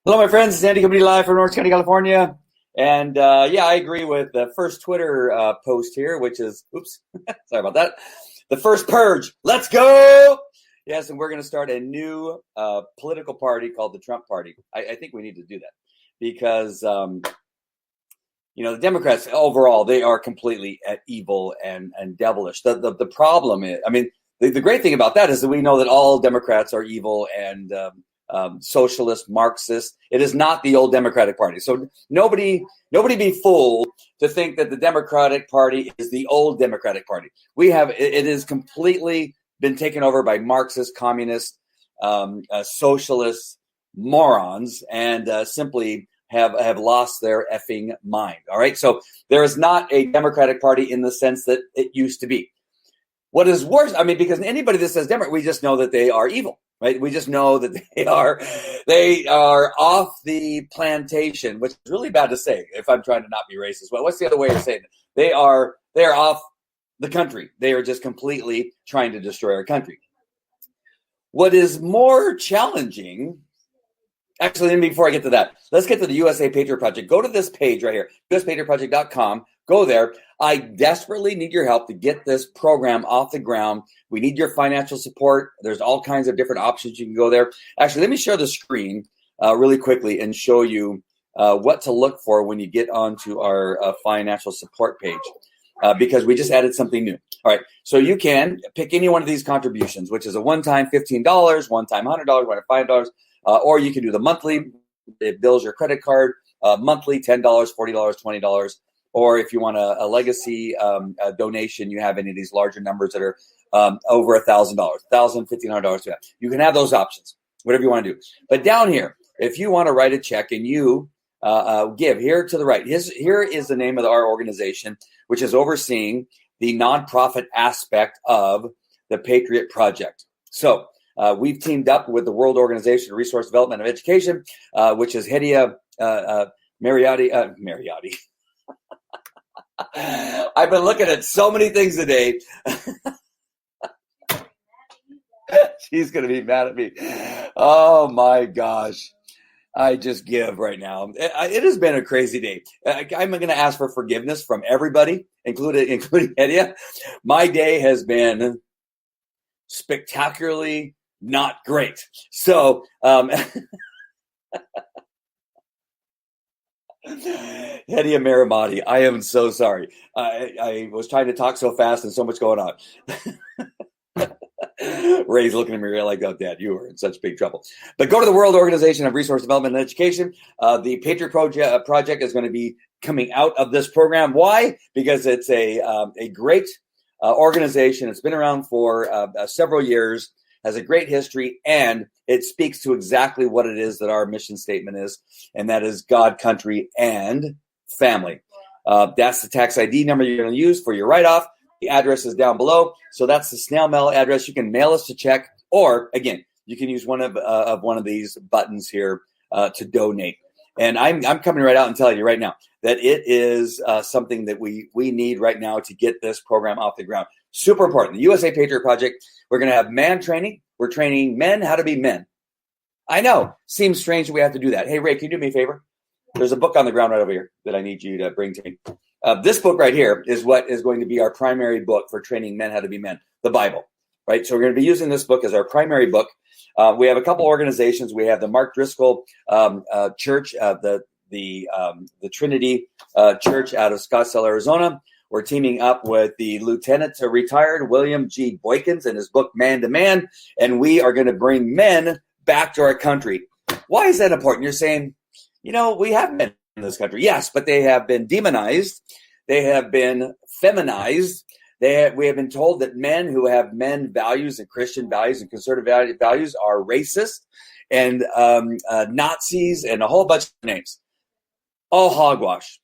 Hello, my friends. It's Andy coming to you live from Orange County, California. And I agree with the first Twitter post here, which is, oops, sorry about that. The first purge. Let's go. Yes, and we're going to start a new political party called the Trump Party. I think we need to do that because, the Democrats overall, they are completely evil and devilish. The problem is, the great thing about that is that we know that all Democrats are evil and socialist, Marxist. It is not the old Democratic Party. So nobody be fooled to think that the Democratic Party is the old Democratic Party. It is completely been taken over by Marxist, communist, socialist morons, and simply have lost their effing mind. All right. So there is not a Democratic Party in the sense that it used to be. What is worse, because anybody that says Democrat, we just know that they are evil, right? We just know that they are off the plantation, which is really bad to say if I'm trying to not be racist. Well, what's the other way of saying it? They are off the country. They are just completely trying to destroy our country. What is more challenging, actually, before I get to that, let's get to the USA Patriot Project. Go to this page right here, uspatriotproject.com. Go there. I desperately need your help to get this program off the ground. We need your financial support. There's all kinds of different options. You can go there. Actually, let me share the screen really quickly and show you what to look for when you get onto our financial support page because we just added something new. All right. So you can pick any one of these contributions, which is a one-time $15, one-time $100, one-time $5, or you can do the monthly. It bills your credit card monthly, $10, $40, $20. Or if you want a legacy donation, you have any of these larger numbers that are over $1,000, $1,000, $1,500. You can have those options, whatever you want to do. But down here, if you want to write a check and you give here to the right, here is the name of our organization, which is overseeing the nonprofit aspect of the Patriot Project. So we've teamed up with the World Organization for Resource Development and Education, which is Hedia Mariotti. I've been looking at so many things today. She's going to be mad at me. Oh, my gosh. I just give right now. It has been a crazy day. I'm going to ask for forgiveness from everybody, including Hedia. My day has been spectacularly not great. So, Hedia Marimotti, I am so sorry. I was trying to talk so fast and so much going on. Ray's looking at me like, oh, Dad, you are in such big trouble. But go to the World Organization of Resource Development and Education. The Patriot Project is going to be coming out of this program. Why? Because it's a great organization. It's been around for several years, has a great history, and it speaks to exactly what it is that our mission statement is, and that is God, country, and family. That's the tax ID number you're going to use for your write-off. The address is down below. So that's the snail mail address. You can mail us a check, or, again, you can use one of these buttons here to donate. And I'm coming right out and telling you right now that it is something that we need right now to get this program off the ground. Super important. The USA Patriot Project, we're going to have man training. We're training men how to be men. I know. Seems strange that we have to do that. Hey, Ray, can you do me a favor? There's a book on the ground right over here that I need you to bring to me. This book right here is what is going to be our primary book for training men how to be men, the Bible. Right? So we're going to be using this book as our primary book. We have a couple organizations. We have the Mark Driscoll Church, the Trinity Church out of Scottsdale, Arizona. We're teaming up with the Lieutenant to retired William G. Boykins and his book Man to Man, and we are going to bring men back to our country. Why is that important? You're saying, we have men in this country. Yes, but they have been demonized. They have been feminized. We have been told that men who have men values and Christian values and conservative values are racist and Nazis and a whole bunch of names. All hogwash.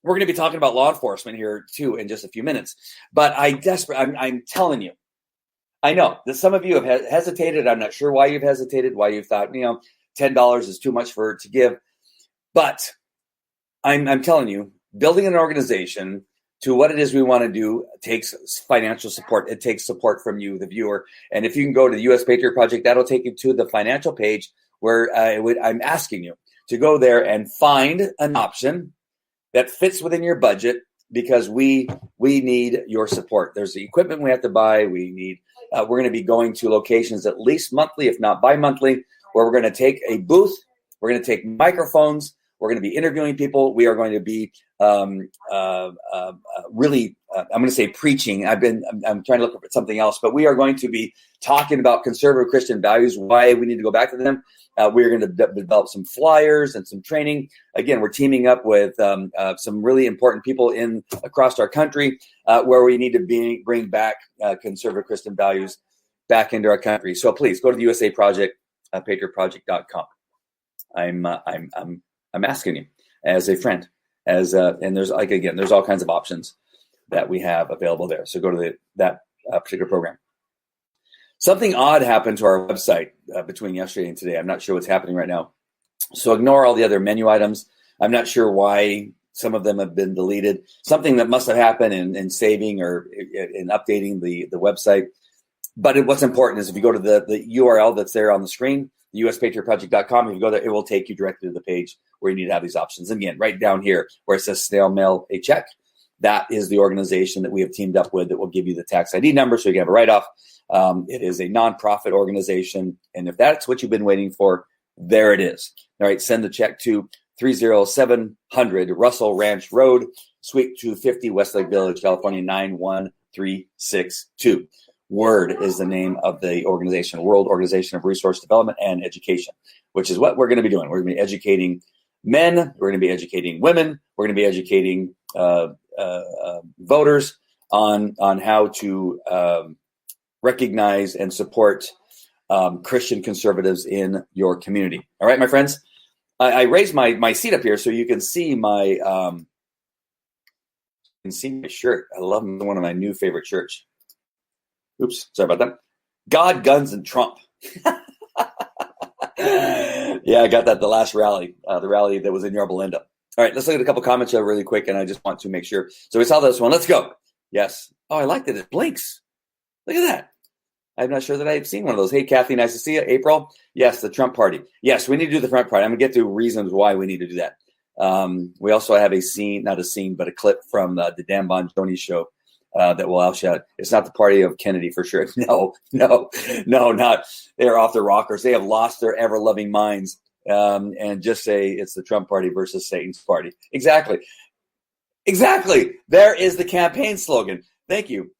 We're going to be talking about law enforcement here, too, in just a few minutes. But I'm telling you, I know that some of you have hesitated. I'm not sure why you've hesitated, why you've thought, $10 is too much to give. But I'm telling you, building an organization to what it is we want to do takes financial support. It takes support from you, the viewer. And if you can go to the US Patriot Project, that'll take you to the financial page where I'm asking you, to go there and find an option that fits within your budget, because we need your support. There's the equipment we have to buy. We're going to be going to locations at least monthly, if not bi-monthly, where we're going to take a booth. We're going to take microphones. We're going to be interviewing people. We are going to be really, I'm going to say preaching. I'm trying to look for something else, but we are going to be talking about conservative Christian values, why we need to go back to them. We're going to develop some flyers and some training. Again, we're teaming up with some really important people across our country where we need to bring back conservative Christian values back into our country. So please go to the USA Project, patriotproject.com. I'm asking you as a friend, and there's there's all kinds of options that we have available there. So go to that particular program. Something odd happened to our website between yesterday and today. I'm not sure what's happening right now. So ignore all the other menu items. I'm not sure why some of them have been deleted. Something that must have happened in saving or in updating the website. But what's important is if you go to the URL that's there on the screen, uspatriotproject.com, if you go there, it will take you directly to the page where you need to have these options. And again, right down here where it says snail mail a check, that is the organization that we have teamed up with that will give you the tax ID number so you can have a write-off. It is a nonprofit organization. And if that's what you've been waiting for, there it is. All right, send the check to 30700 Russell Ranch Road, Suite 250, Westlake Village, California, 91362. WORD is the name of the organization, World Organization of Resource Development and Education, which is what we're going to be doing. We're going to be educating men. We're going to be educating women. We're going to be educating voters on how to recognize and support Christian conservatives in your community. All right, my friends. I raised my seat up here so you can see my shirt. I love one of my new favorite shirts. Oops, sorry about that. God, guns, and Trump. Yeah, I got that the last rally, the rally that was in Yorba Linda. All right, let's look at a couple comments here really quick, and I just want to make sure. So we saw this one. Let's go. Yes. Oh, I like that. It blinks. Look at that. I'm not sure that I've seen one of those. Hey, Kathy, nice to see you. April. Yes, the Trump party. Yes, we need to do the Trump party. I'm going to get to reasons why we need to do that. We also have a clip from the Dan Bongiovi show that will outshout. It's not the party of Kennedy for sure. No, not. They're off the rockers. They have lost their ever-loving minds. And just say it's the Trump party versus Satan's party. Exactly. There is the campaign slogan. Thank you.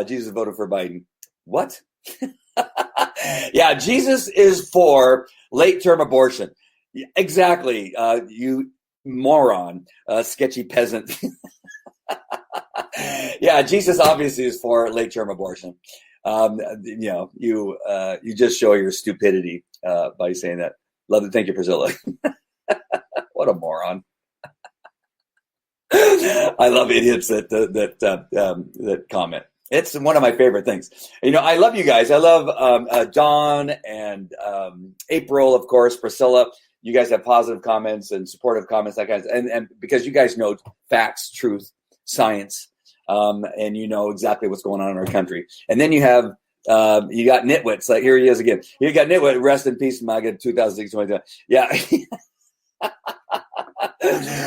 Jesus voted for Biden. What? Yeah, Jesus is for late-term abortion. Exactly. You moron, sketchy peasant. Yeah, Jesus obviously is for late-term abortion. You just show your stupidity by saying that. Love it. Thank you, Priscilla. What a moron. I love idiots that comment. It's one of my favorite things. I love you guys. I love John and April, of course, Priscilla. You guys have positive comments and supportive comments, that kind of, and because you guys know facts, truth, science, and you know exactly what's going on in our country. And then you have you got nitwits. Like here he is again. You got nitwit. Rest in peace, MAGA 2006. Yeah.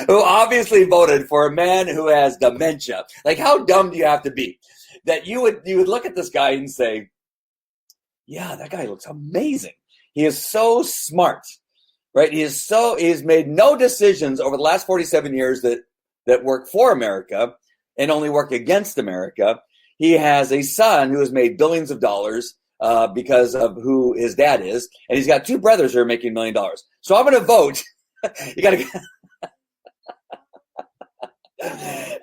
Who obviously voted for a man who has dementia. Like, how dumb do you have to be that you would look at this guy and say, yeah, that guy looks amazing. He is so smart, right? He has made no decisions over the last 47 years that work for America and only work against America. He has a son who has made billions of dollars because of who his dad is, and he's got two brothers who are making $1 million. So I'm going to vote. You got to.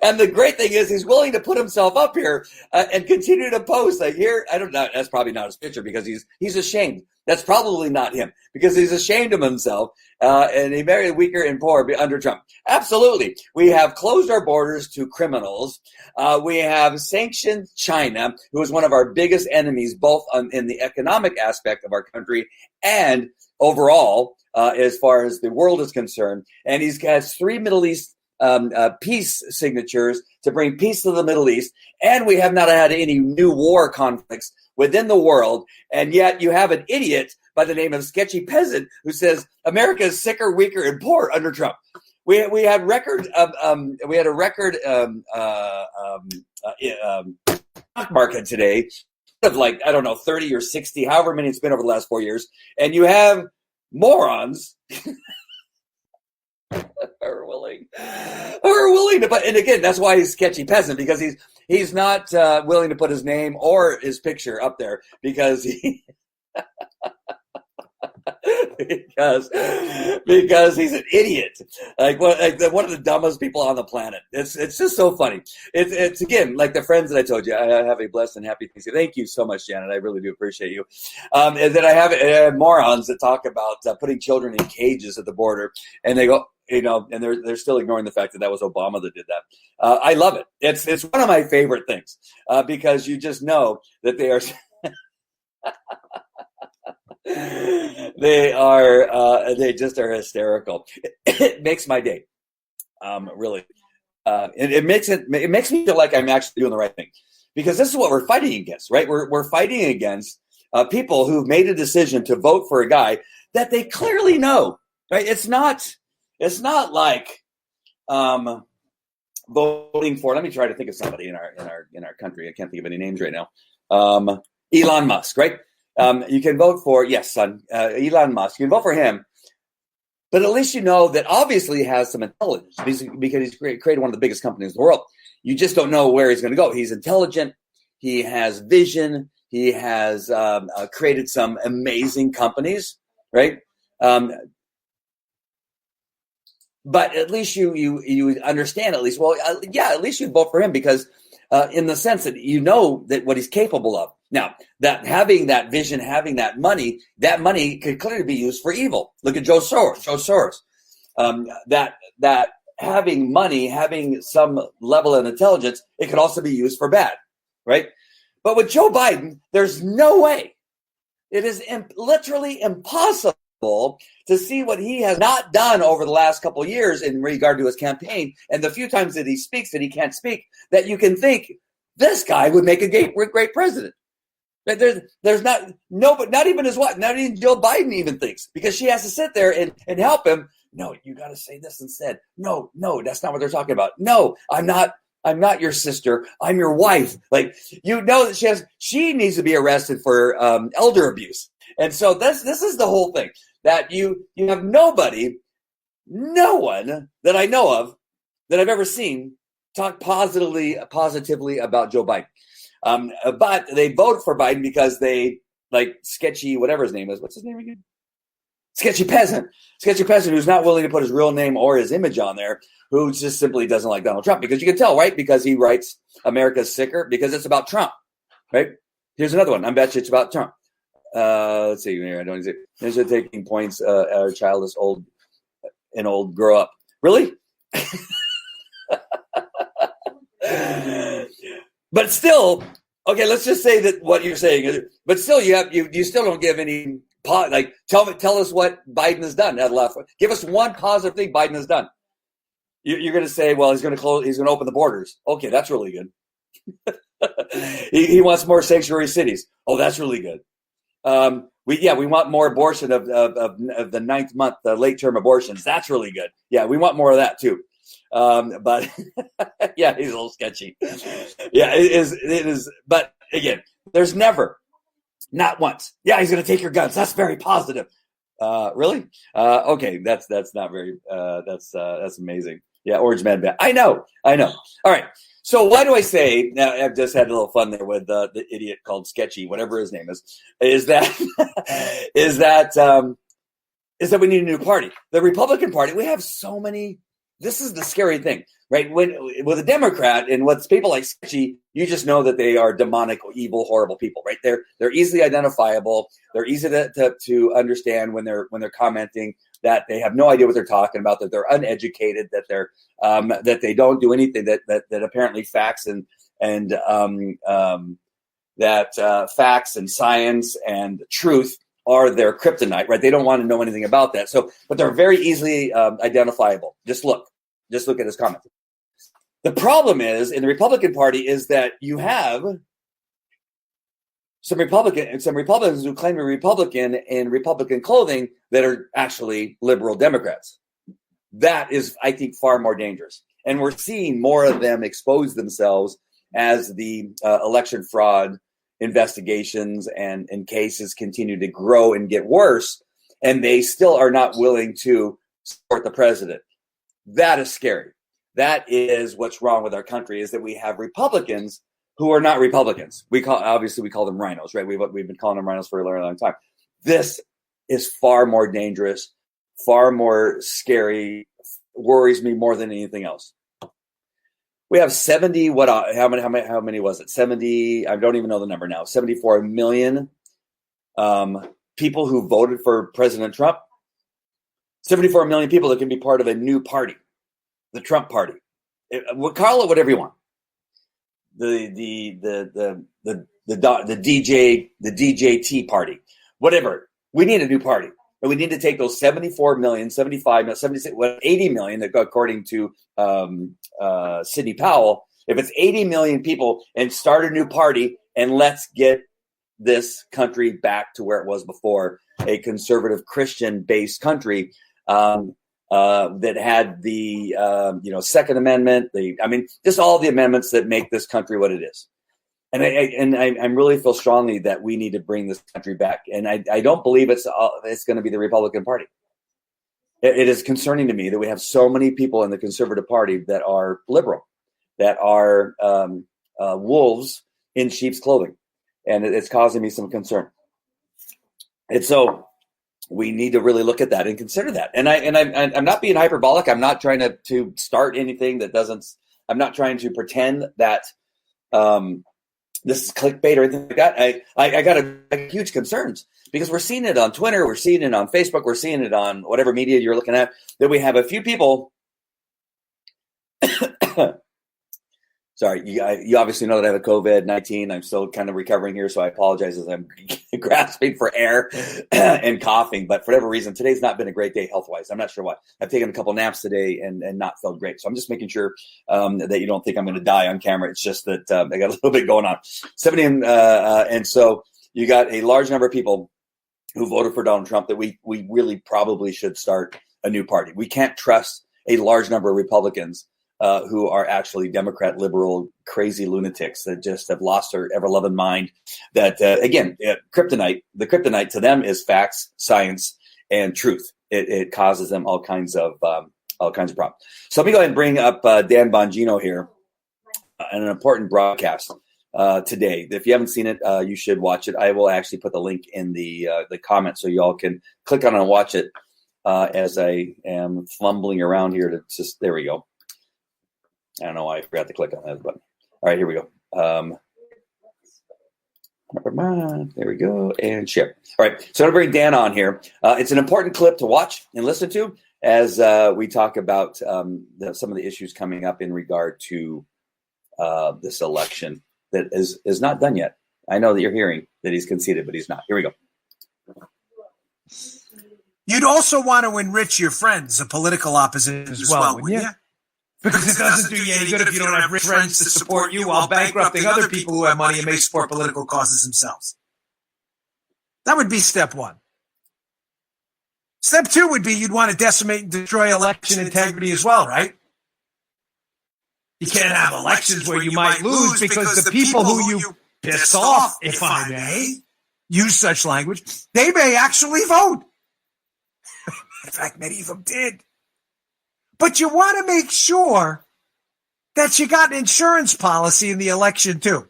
And the great thing is he's willing to put himself up here and continue to post. Like here, I don't know. That's probably not his picture because he's ashamed. That's probably not him because he's ashamed of himself. And he married weaker and poor under Trump. Absolutely. We have closed our borders to criminals. We have sanctioned China, who is one of our biggest enemies, both in the economic aspect of our country and overall, as far as the world is concerned. And he's got 3 Middle East peace signatures to bring peace to the Middle East. And we have not had any new war conflicts within the world. And yet you have an idiot by the name of Sketchy Peasant who says America is sicker, weaker, and poor under Trump. We had a record stock market today of like, I don't know, 30 or 60, however many it's been over the last 4 years, and you have morons who are willing to put, and again, that's why he's Sketchy Peasant, because he's not willing to put his name or his picture up there because he because he's an idiot, like one of the dumbest people on the planet. It's just so funny. It's again like the friends that I told you. I have a blessed and happy Thanksgiving. Thank you so much, Janet. I really do appreciate you. And then I have morons that talk about putting children in cages at the border, and they go, and they're still ignoring the fact that was Obama that did that. I love it. It's one of my favorite things because you just know that they are. They just are hysterical. It makes my day, really. It makes me feel like I'm actually doing the right thing, because this is what we're fighting against, right? We're fighting against people who've made a decision to vote for a guy that they clearly know, right? It's not like voting for. Let me try to think of somebody in our country. I can't think of any names right now. Elon Musk, right? You can vote for, yes, son, Elon Musk. You can vote for him, but at least you know that obviously he has some intelligence because he's created one of the biggest companies in the world. You just don't know where he's going to go. He's intelligent. He has vision. He has created some amazing companies, right? But at least you understand at least, well, at least you vote for him because in the sense that you know that what he's capable of. Now, that having that vision, having that money could clearly be used for evil. Look at Joe Soros. That having money, having some level of intelligence, it could also be used for bad, right? But with Joe Biden, there's no way. It is literally impossible to see what he has not done over the last couple of years in regard to his campaign, and the few times that he speaks that he can't speak, that you can think this guy would make a great president. There's not even his wife, not even Joe Biden even thinks, because she has to sit there and help him. No, you got to say this instead. No, that's not what they're talking about. No, I'm not your sister. I'm your wife. Like, that she needs to be arrested for elder abuse. And so this is the whole thing, that you have no one that I know of that I've ever seen talk positively about Joe Biden. But they vote for Biden because they like Sketchy, whatever his name is. What's his name again? Sketchy Peasant who's not willing to put his real name or his image on there, who just simply doesn't like Donald Trump, because you can tell, right? Because he writes America's sicker because it's about Trump, right? Here's another one. I bet you it's about Trump. Let's see here. I don't see. These are taking points. Our child is old grow up. Really? But still, okay, let's just say that what you're saying is, but still you still don't give any, like, tell us what Biden has done. Give us one positive thing Biden has done. You're going to say, well, he's going to open the borders. Okay, that's really good. He wants more sanctuary cities. Oh, that's really good. We want more abortion of the 9th month, late term abortions. That's really good. Yeah, we want more of that too. But yeah, he's a little sketchy. Yeah, it is. But again, there's never, not once. Yeah, he's going to take your guns. That's very positive. Really? Okay, that's not very. That's amazing. Yeah, Orange Man Band. I know. All right. So why do I say, now I've just had a little fun there with the idiot called Sketchy, whatever his name is that we need a new party. The Republican Party, we have so many. This is the scary thing, right? With a Democrat and with people like Sketchy, you just know that they are demonic, evil, horrible people, right? They're easily identifiable. They're easy to understand when they're commenting, that they have no idea what they're talking about, that they're uneducated, that that they don't do anything, that apparently facts and facts and science and truth are their kryptonite, right? They don't want to know anything about that. So, but they're very easily identifiable. Just look at his comment. The problem is in the Republican Party is that you have some Republicans who claim to be Republican in Republican clothing that are actually liberal Democrats. That is, I think, far more dangerous. And we're seeing more of them expose themselves as the election fraud investigations and cases continue to grow and get worse, and they still are not willing to support the president. That is scary. That is what's wrong with our country, is that we have Republicans who are not Republicans. We call them rhinos, right? We've been calling them rhinos for a very long time. This is far more dangerous, far more scary, worries me more than anything else. We have 70, how many was it? 70, I don't even know the number now, 74 million people who voted for President Trump. 74 million people that can be part of a new party, the Trump party. We'll call it whatever you want. The DJT party, whatever. We need a new party. And we need to take those 74 million, 75 million, 76, 80 million, according to Sidney Powell. If it's 80 million people, and start a new party, and let's get this country back to where it was before, a conservative Christian-based country that had the Second Amendment. Just all the amendments that make this country what it is. And I really feel strongly that we need to bring this country back. And I don't believe it's going to be the Republican Party. It is concerning to me that we have so many people in the Conservative Party that are liberal, that are wolves in sheep's clothing. And it's causing me some concern. And so we need to really look at that and consider that. And I'm not being hyperbolic. I'm not trying to start anything that doesn't. I'm not trying to pretend that this is clickbait or anything like that. I got huge concerns because we're seeing it on Twitter, we're seeing it on Facebook, we're seeing it on whatever media you're looking at, that we have a few people. Sorry, you obviously know that I have a COVID-19. I'm still kind of recovering here, so I apologize as I'm grasping for air and coughing. But for whatever reason, today's not been a great day health-wise. I'm not sure why. I've taken a couple naps today and not felt great. So I'm just making sure that you don't think I'm going to die on camera. It's just that I got a little bit going on. 70, and so you got a large number of people who voted for Donald Trump that we really probably should start a new party. We can't trust a large number of Republicans who are actually Democrat, liberal, crazy lunatics that just have lost their ever-loving mind. That, again, kryptonite, the kryptonite to them is facts, science, and truth. It causes them all kinds of problems. So let me go ahead and bring up Dan Bongino here, an important broadcast today. If you haven't seen it, you should watch it. I will actually put the link in the comments so you all can click on it and watch it as I am fumbling around here to just, there we go. I don't know why I forgot to click on that button. All right, here we go. There we go. And share. All right, so I'm going to bring Dan on here. It's an important clip to watch and listen to as we talk about some of the issues coming up in regard to this election that is not done yet. I know that you're hearing that he's conceded, but he's not. Here we go. You'd also want to enrich your friends, the political opposition as well, wouldn't you? Because it doesn't do you any good if you don't have rich friends to support you while bankrupting other people who have money and may support political causes themselves. That would be step one. Step two would be you'd want to decimate and destroy election integrity as well, right? You can't have elections where you might lose because the people who you piss off, if I may, use such language, they may actually vote. In fact, many of them did. But you want to make sure that you got an insurance policy in the election, too.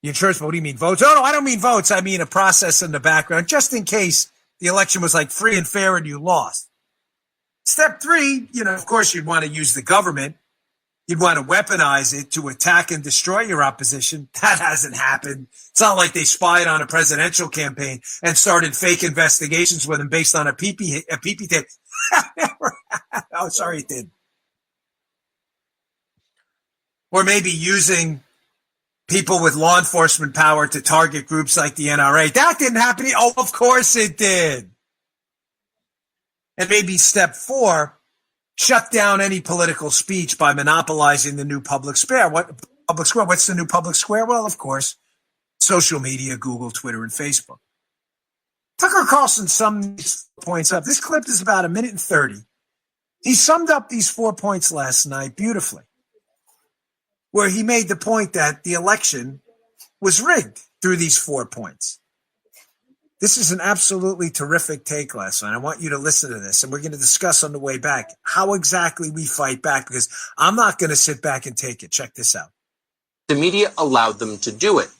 The insurance, what do you mean, votes? Oh, no, I don't mean votes. I mean a process in the background, just in case the election was like free and fair and you lost. Step three, of course, you'd want to use the government. You'd want to weaponize it to attack and destroy your opposition. That hasn't happened. It's not like they spied on a presidential campaign and started fake investigations with him based on a PP tape. Oh, sorry, it did. Or maybe using people with law enforcement power to target groups like the NRA. That didn't happen. Oh, of course it did. And maybe step four, shut down any political speech by monopolizing the new public square. What's the new public square? Well, of course, social media, Google, Twitter, and Facebook. Tucker Carlson summed these points up. This clip is about 1:30. He summed up these 4 points last night beautifully, where he made the point that the election was rigged through these 4 points. This is an absolutely terrific take last night. I want you to listen to this, and we're going to discuss on the way back how exactly we fight back, because I'm not going to sit back and take it. Check this out. The media allowed them to do it.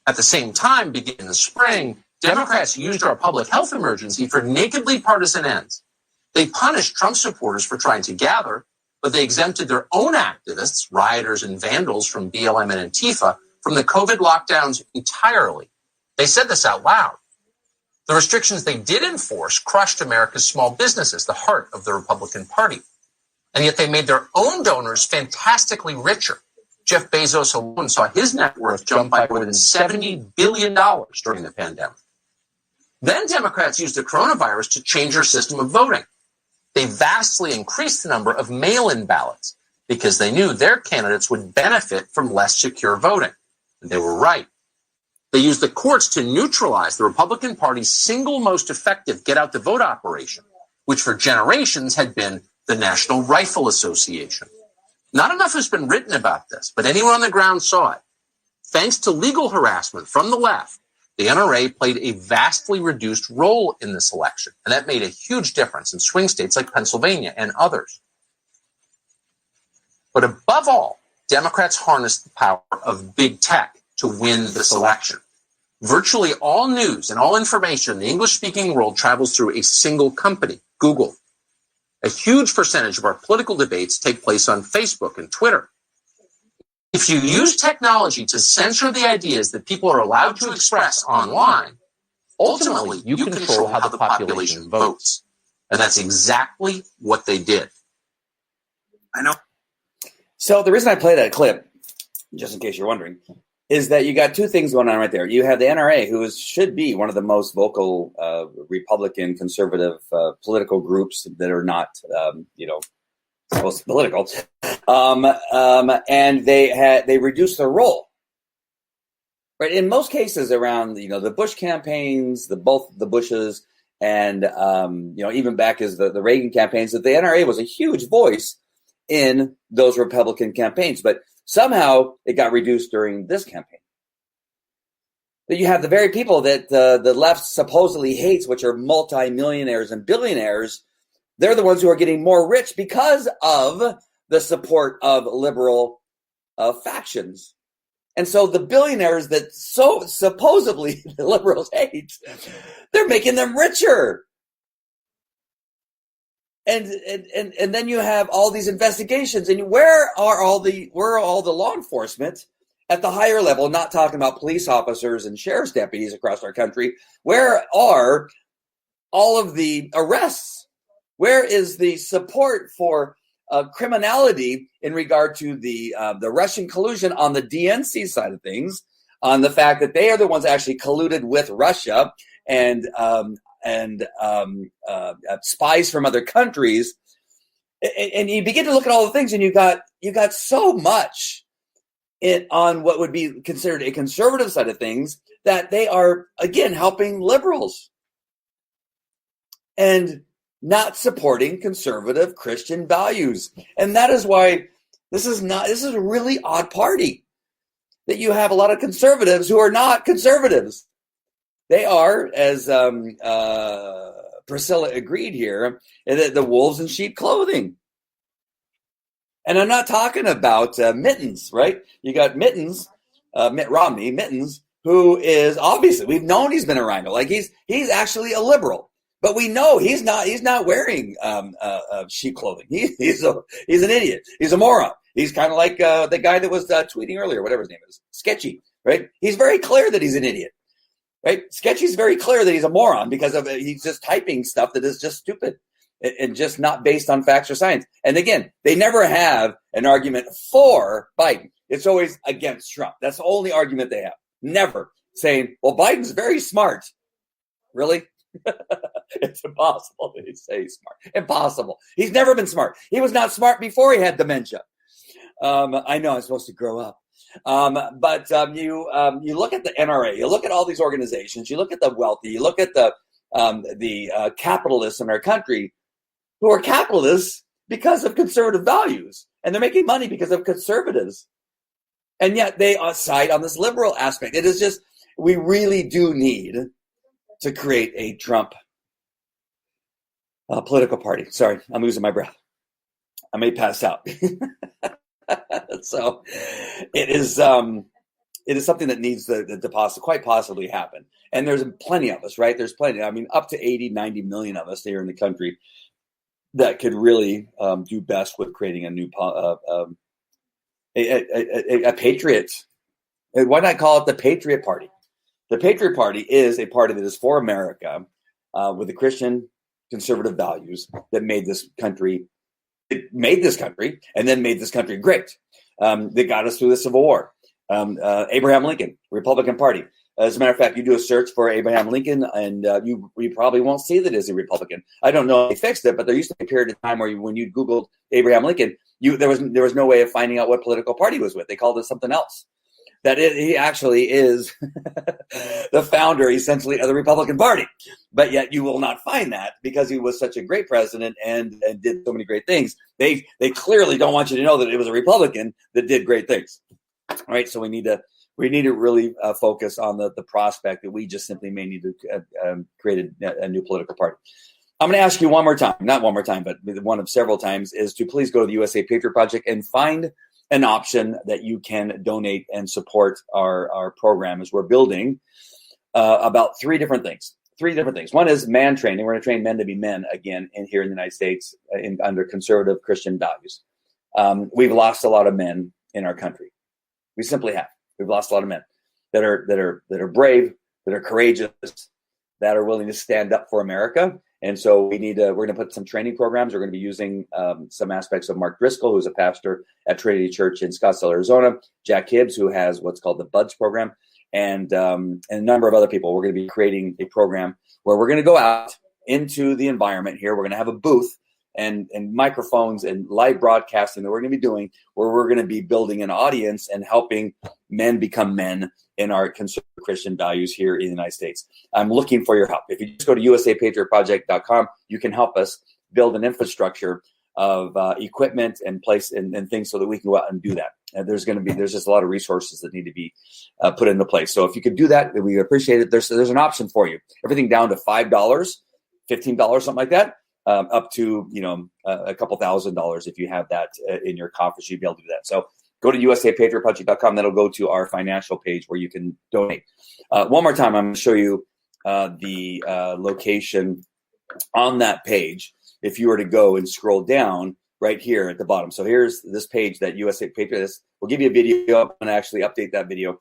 At the same time, beginning in the spring, Democrats used our public health emergency for nakedly partisan ends. They punished Trump supporters for trying to gather, but they exempted their own activists, rioters, and vandals from BLM and Antifa from the COVID lockdowns entirely. They said this out loud. The restrictions they did enforce crushed America's small businesses, the heart of the Republican Party. And yet they made their own donors fantastically richer. Jeff Bezos alone saw his net worth jump by more than $70 billion during the pandemic. Then Democrats used the coronavirus to change their system of voting. They vastly increased the number of mail-in ballots because they knew their candidates would benefit from less secure voting. And they were right. They used the courts to neutralize the Republican Party's single most effective get-out-the-vote operation, which for generations had been the National Rifle Association. Not enough has been written about this, but anyone on the ground saw it. Thanks to legal harassment from the left, the NRA played a vastly reduced role in this election, and that made a huge difference in swing states like Pennsylvania and others. But above all, Democrats harnessed the power of big tech to win this election. Virtually all news and all information in the English-speaking world travels through a single company, Google. A huge percentage of our political debates take place on Facebook and Twitter. If you use technology to censor the ideas that people are allowed to express online, ultimately you control how the population votes. And that's exactly what they did. I know. So the reason I play that clip, just in case you're wondering, is that you got two things going on right there. You have the NRA, who should be one of the most vocal Republican conservative political groups that are not, most political, and they reduced their role. Right, in most cases around the Bush campaigns, both the Bushes, and even back as the Reagan campaigns, that the NRA was a huge voice in those Republican campaigns, but somehow it got reduced during this campaign. That you have the very people that the left supposedly hates, which are multimillionaires and billionaires. They're the ones who are getting more rich because of the support of liberal factions. And so the billionaires that so supposedly the liberals hate, they're making them richer. And then you have all these investigations, and where are all the law enforcement at the higher level? Not talking about police officers and sheriff's deputies across our country. Where are all of the arrests? Where is the support for criminality in regard to the Russian collusion on the DNC side of things? On the fact that they are the ones actually colluded with Russia and spies from other countries, and you begin to look at all the things, and you got so much on what would be considered a conservative side of things that they are again helping liberals and not supporting conservative Christian values. And that is why this is a really odd party, that you have a lot of conservatives who are not conservatives. They are, as Priscilla agreed here, the wolves in sheep clothing. And I'm not talking about Mittens, right? You got Mittens, Mitt Romney, Mittens, who is obviously, we've known he's been a rhino. Like he's actually a liberal, but we know he's not wearing sheep clothing. He's an idiot. He's a moron. He's kind of like the guy that was tweeting earlier, whatever his name is, Sketchy, right? He's very clear that he's an idiot. Right? Sketchy's very clear that he's a moron because he's just typing stuff that is just stupid and just not based on facts or science. And again, they never have an argument for Biden. It's always against Trump. That's the only argument they have. Never saying, well, Biden's very smart. Really? It's impossible to say he's smart. Impossible. He's never been smart. He was not smart before he had dementia. I know I'm supposed to grow up. But you look at the NRA, you look at all these organizations, you look at the wealthy, you look at the capitalists in our country who are capitalists because of conservative values, and they're making money because of conservatives. And yet they side on this liberal aspect. It is just, we really do need to create a Trump political party. Sorry, I'm losing my breath. I may pass out. So it is something that needs to quite possibly happen. And there's plenty of us, right? There's plenty. I mean, up to 80, 90 million of us here in the country that could really do best with creating a new a patriot. Why not call it the Patriot Party? The Patriot Party is a party that is for America with the Christian conservative values that made this country. It made this country and then made this country great. That got us through the Civil War. Abraham Lincoln, Republican Party. As a matter of fact, you do a search for Abraham Lincoln, and you probably won't see that as a Republican. I don't know if they fixed it, but there used to be a period of time where when you Googled Abraham Lincoln, there was no way of finding out what political party he was with. They called it something else. He actually is the founder, essentially, of the Republican Party. But yet you will not find that because he was such a great president and did so many great things. They clearly don't want you to know that it was a Republican that did great things. All right, so we need to really focus on the prospect that we just simply may need to create a new political party. I'm going to ask you one more time, not one more time, but one of several times, is to please go to the USA Patriot Project and find an option that you can donate and support our program as we're building about three different things. One is man training. We're going to train men to be men again here in the United States under conservative Christian values. We've lost a lot of men in our country. We simply have. We've lost a lot of men that are brave, that are courageous, that are willing to stand up for America. And so we're going to put some training programs. We're going to be using some aspects of Mark Driscoll, who's a pastor at Trinity Church in Scottsdale, Arizona, Jack Hibbs, who has what's called the BUDS program, and a number of other people. We're going to be creating a program where we're going to go out into the environment here. We're going to have a booth and microphones and live broadcasting that we're going to be doing, where we're going to be building an audience and helping men become men in our conservative Christian values here in the United States. I'm looking for your help. If you just go to usapatriotproject.com, you can help us build an infrastructure of equipment and place and things so that we can go out and do that. And there's just a lot of resources that need to be put into place. So if you could do that, we appreciate it. There's an option for you. Everything down to $5, $15, something like that. Up to a couple $1,000 if you have that in your coffers, you'd be able to do that. So go to usapatriotproject.com. That'll go to our financial page where you can donate. One more time, I'm going to show you the location on that page. If you were to go and scroll down right here at the bottom. So here's this page that USA Patriot is. We'll give you a video. I'm going to actually update that video.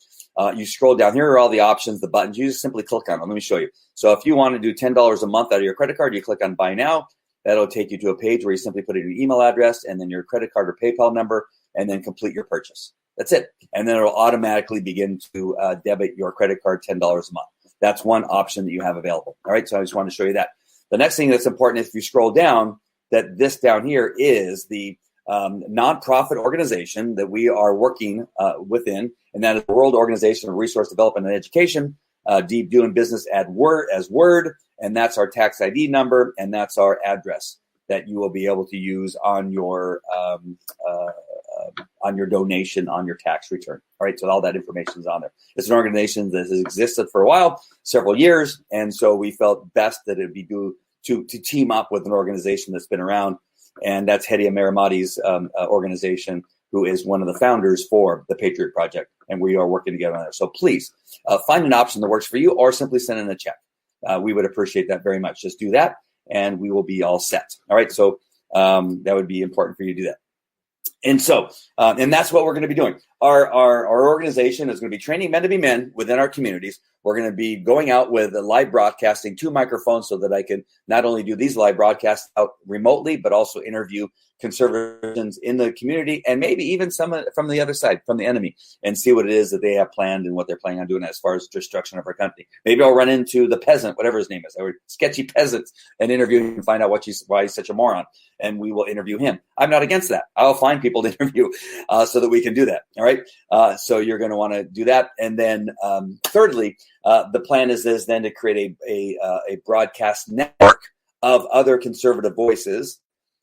You scroll down. Here are all the options, the buttons. You just simply click on them. Let me show you. So if you want to do $10 a month out of your credit card, you click on Buy Now. That'll take you to a page where you simply put in your email address and then your credit card or PayPal number, and then complete your purchase. That's it. And then it'll automatically begin to debit your credit card $10 a month. That's one option that you have available. All right. So I just want to show you that. The next thing that's important is if you scroll down, that this down here is the nonprofit organization that we are working within, and that is the World Organization of Resource Development and Education, doing business as Word, and that's our tax ID number, and that's our address that you will be able to use on your donation on your tax return. All right, so all that information is on there. It's an organization that has existed for a while, several years, and so we felt best that it would be good to team up with an organization that's been around, and that's Hedi Amiramadi's organization, who is one of the founders for the Patriot Project, and we are working together on that. So please find an option that works for you, or simply send in a check. We would appreciate that very much. Just do that, and we will be all set. All right, so that would be important for you to do that. And so, and that's what we're going to be doing. Our organization is going to be training men to be men within our communities We're going to be going out with a live broadcasting, 2 microphones, so that I can not only do these live broadcasts out remotely, but also interview conservatives in the community, and maybe even some from the other side, from the enemy, and see what it is that they have planned and what they're planning on doing as far as destruction of our country. Maybe I'll run into the peasant, whatever his name is, or sketchy peasant, and interview him and find out why he's such a moron, and we will interview him. I'm not against that. I'll find people to interview so that we can do that. All right. So you're going to want to do that, and then thirdly, the plan is then to create a broadcast network of other conservative voices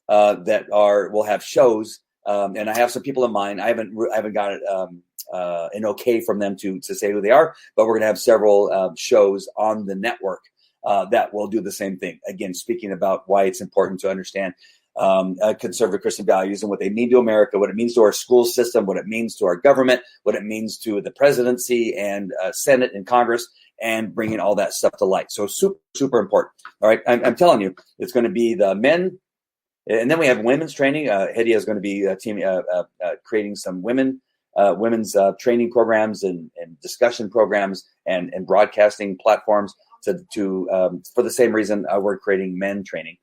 that will have shows, and I have some people in mind. I haven't got it, an okay from them to say who they are, but we're going to have several shows on the network that will do the same thing. Again, speaking about why it's important to understand conservative Christian values and what they mean to America, what it means to our school system, what it means to our government, what it means to the presidency and Senate and Congress, and bringing all that stuff to light. So super, super important. All right. I'm telling you, it's going to be the men. And then we have women's training. Hedia is going to be creating some women's training programs and discussion programs and broadcasting platforms for the same reason we're creating men training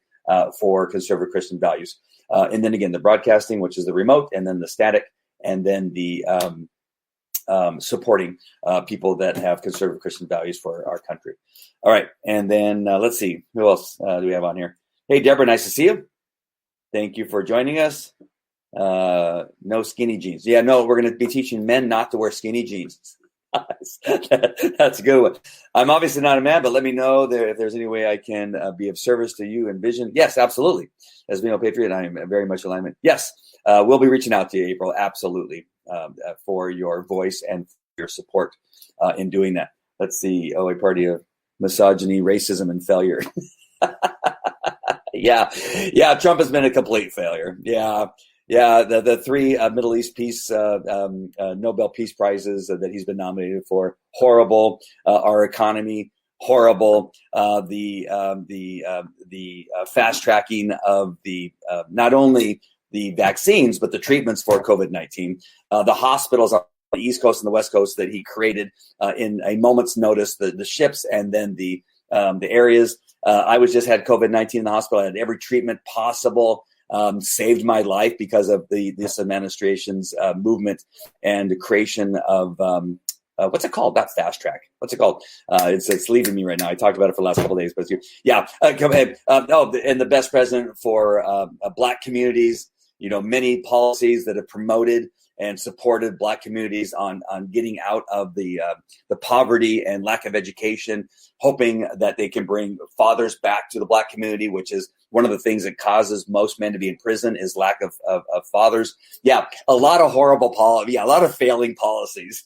for conservative Christian values. And then again, the broadcasting, which is the remote, and then the static, and then the supporting people that have conservative Christian values for our country. All right. And then let's see, who else do we have on here? Hey, Deborah, nice to see you. Thank you for joining us. No skinny jeans. Yeah, no, we're going to be teaching men not to wear skinny jeans. That's a good one. I'm obviously not a man, but let me know if there's any way I can be of service to you and Vision. Yes, absolutely. As Vino Patriot, I am very much alignment. Yes, we'll be reaching out to you, April, absolutely, for your voice and your support in doing that. Let's see. Oh, a party of misogyny, racism, and failure. Yeah, Trump has been a complete failure. Yeah, the 3 Middle East peace Nobel Peace Prizes that he's been nominated for, horrible. Our economy, horrible. The fast tracking of the not only the vaccines but the treatments for COVID-19. The hospitals on the East Coast and the West Coast that he created in a moment's notice. The ships and then the areas. I had COVID-19 in the hospital. I had every treatment possible. Saved my life because of this administration's movement and the creation of what's it called? Not fast track. What's it called? It's leaving me right now. I talked about it for the last couple of days, but and the best president for Black communities. Many policies that have promoted and supported Black communities on getting out of the poverty and lack of education, hoping that they can bring fathers back to the Black community, which is one of the things that causes most men to be in prison is lack of fathers. Yeah, a lot of horrible policy. Yeah, a lot of failing policies.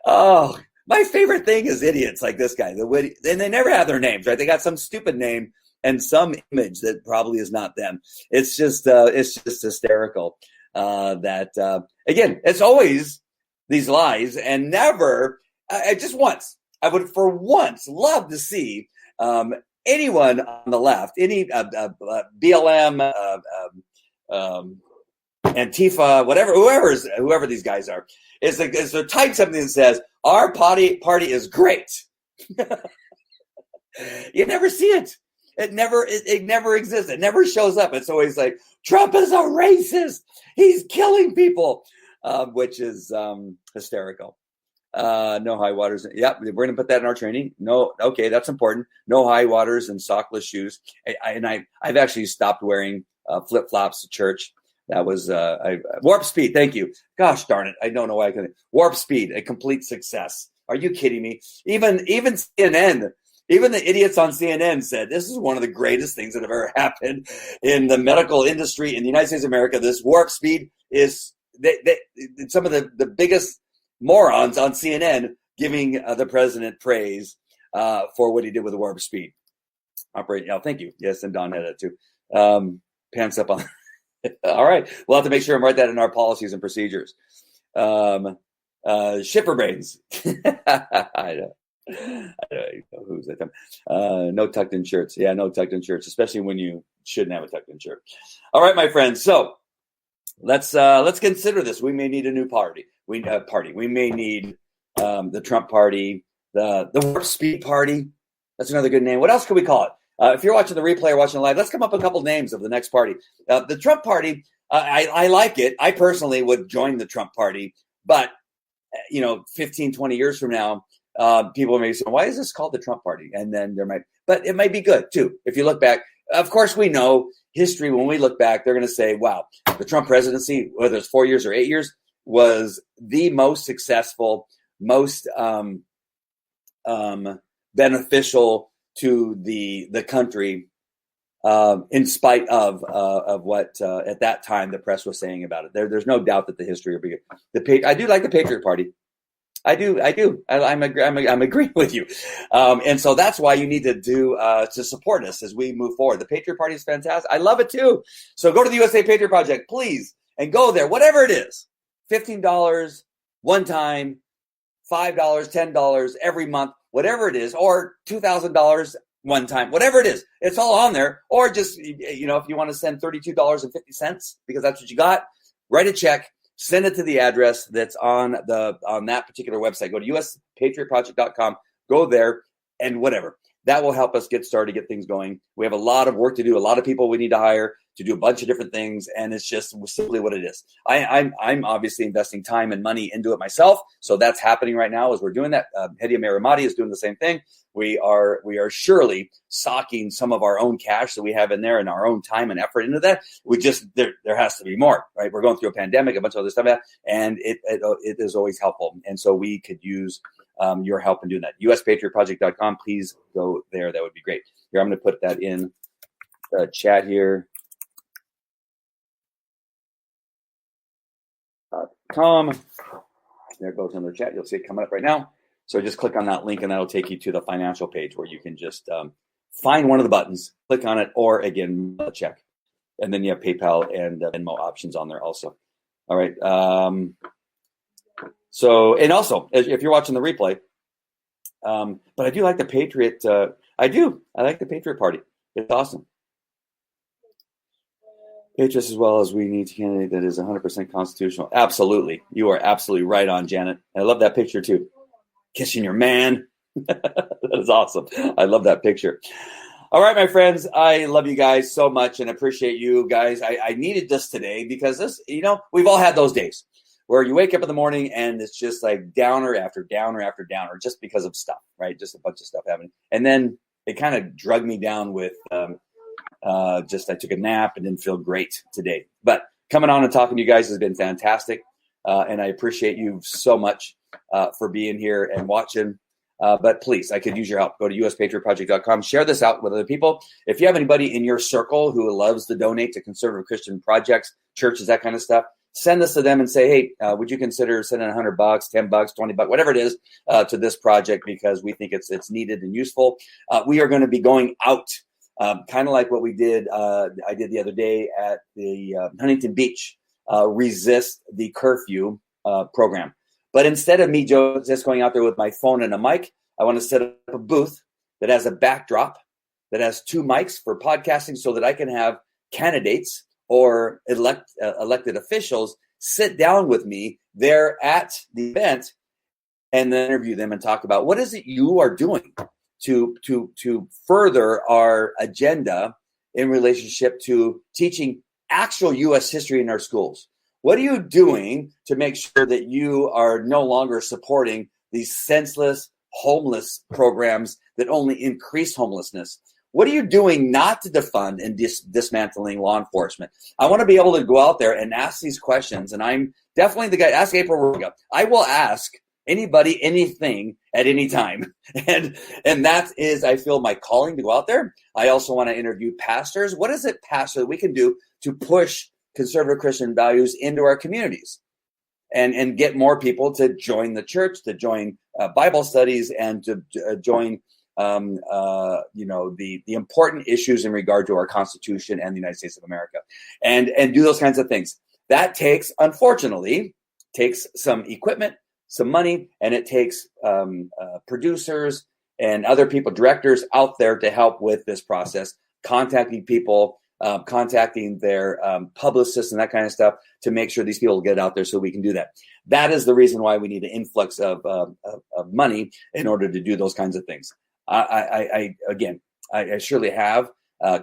Oh, my favorite thing is idiots like this guy. And they never have their names, right? They got some stupid name and some image that probably is not them. It's just hysterical. That again, it's always these lies, and never. Just once, I would for once love to see anyone on the left, any BLM, Antifa, whoever these guys are, is to type something that says our party is great. You never see it. It never exists. It never shows up. It's always like Trump is a racist. He's killing people, which is hysterical. No high waters. Yep, we're going to put that in our training. No, okay, that's important. No high waters and sockless shoes. I've actually stopped wearing flip flops to church. That was Warp Speed. Thank you. Gosh darn it, I don't know why I couldn't. Warp Speed, a complete success. Are you kidding me? Even CNN. Even the idiots on CNN said this is one of the greatest things that have ever happened in the medical industry in the United States of America. This Warp Speed is some of the biggest morons on CNN giving the president praise for what he did with the Warp Speed. Operating. Oh, thank you. Yes, and Don had that too. Pants up on. All right. We'll have to make sure and write that in our policies and procedures. Shipper brains. I don't know who's that? No tucked in shirts. Yeah, no tucked in shirts, especially when you shouldn't have a tucked in shirt. All right, my friends. So let's consider this. We may need a new party. We may need the Trump Party, the Warp Speed Party. That's another good name. What else could we call it? If you're watching the replay or watching the live, let's come up with a couple names of the next party. The Trump Party, I like it. I personally would join the Trump Party, but 15, 20 years from now, people may say, why is this called the Trump Party? And then but it might be good too. If you look back, of course, we know history. When we look back, they're going to say, wow, the Trump presidency, whether it's 4 years or 8 years, was the most successful, most beneficial to the country, in spite of what at that time the press was saying about it. There's no doubt that the history will be good. I do like the Patriot Party. I do. I'm agreeing with you, and so that's why you need to support us as we move forward. The Patriot Party is fantastic. I love it too. So go to the USA Patriot Project, please, and go there. Whatever it is, $15 one time, $5, $10 every month, whatever it is, or $2,000 one time, whatever it is, it's all on there. Or just if you want to send $32.50 because that's what you got, write a check. Send it to the address that's on that particular website. Go to uspatriotproject.com. Go there and whatever. That will help us get started, get things going. We have a lot of work to do, a lot of people we need to hire to do a bunch of different things, and it's just simply what it is. I'm obviously investing time and money into it myself, so that's happening right now as we're doing that. Hedi Amarimati is doing the same thing. We are surely socking some of our own cash that we have in there and our own time and effort into that. We just there has to be more, right? We're going through a pandemic, a bunch of other stuff, and it is always helpful, and so we could use your help in doing that. USPatriotProject.com. Please go there. That would be great. Here, I'm going to put that in the chat here. .com. There it goes in the chat. You'll see it coming up right now. So just click on that link and that'll take you to the financial page where you can just find one of the buttons, click on it, or again, check. And then you have PayPal and Venmo options on there also. All right. So, and also, if you're watching the replay, but I do like the Patriot. I like the Patriot Party. It's awesome. Patriots as well as we need a candidate that is 100% constitutional. Absolutely. You are absolutely right on, Janet. I love that picture too. Kissing your man. That is awesome. I love that picture. All right, my friends. I love you guys so much and appreciate you guys. I needed this today because this, we've all had those days where you wake up in the morning and it's just like downer after downer after downer just because of stuff, right? Just a bunch of stuff happening. And then it kind of drugged me down with I took a nap and didn't feel great today. But coming on and talking to you guys has been fantastic. And I appreciate you so much for being here and watching. But please, I could use your help. Go to uspatriotproject.com. Share this out with other people. If you have anybody in your circle who loves to donate to conservative Christian projects, churches, that kind of stuff, send this to them and say, hey, would you consider sending $100, $10, $20, whatever it is, to this project because we think it's needed and useful. We are going to be going out. Kind of like what we did, I did the other day at the Huntington Beach Resist the Curfew program. But instead of me just going out there with my phone and a mic, I want to set up a booth that has a backdrop, that has 2 mics for podcasting so that I can have candidates or elected officials sit down with me there at the event and then interview them and talk about what is it you are doing to further our agenda in relationship to teaching actual U.S. history in our schools. What are you doing to make sure that you are no longer supporting these senseless homeless programs that only increase homelessness? What are you doing not to defund and dismantling law enforcement? I want to be able to go out there and ask these questions, and I'm definitely the guy. Ask April Ruga. I will ask anybody anything at any time. And that is, I feel, my calling to go out there. I also want to interview pastors. What is it, pastor, that we can do to push conservative Christian values into our communities and get more people to join the church, to join Bible studies, and to join the important issues in regard to our Constitution and the United States of America, and do those kinds of things. That unfortunately takes some equipment, some money, and it takes producers and other people, directors out there to help with this process, contacting people, contacting their publicists and that kind of stuff to make sure these people get out there so we can do that. That is the reason why we need an influx of money in order to do those kinds of things. I surely have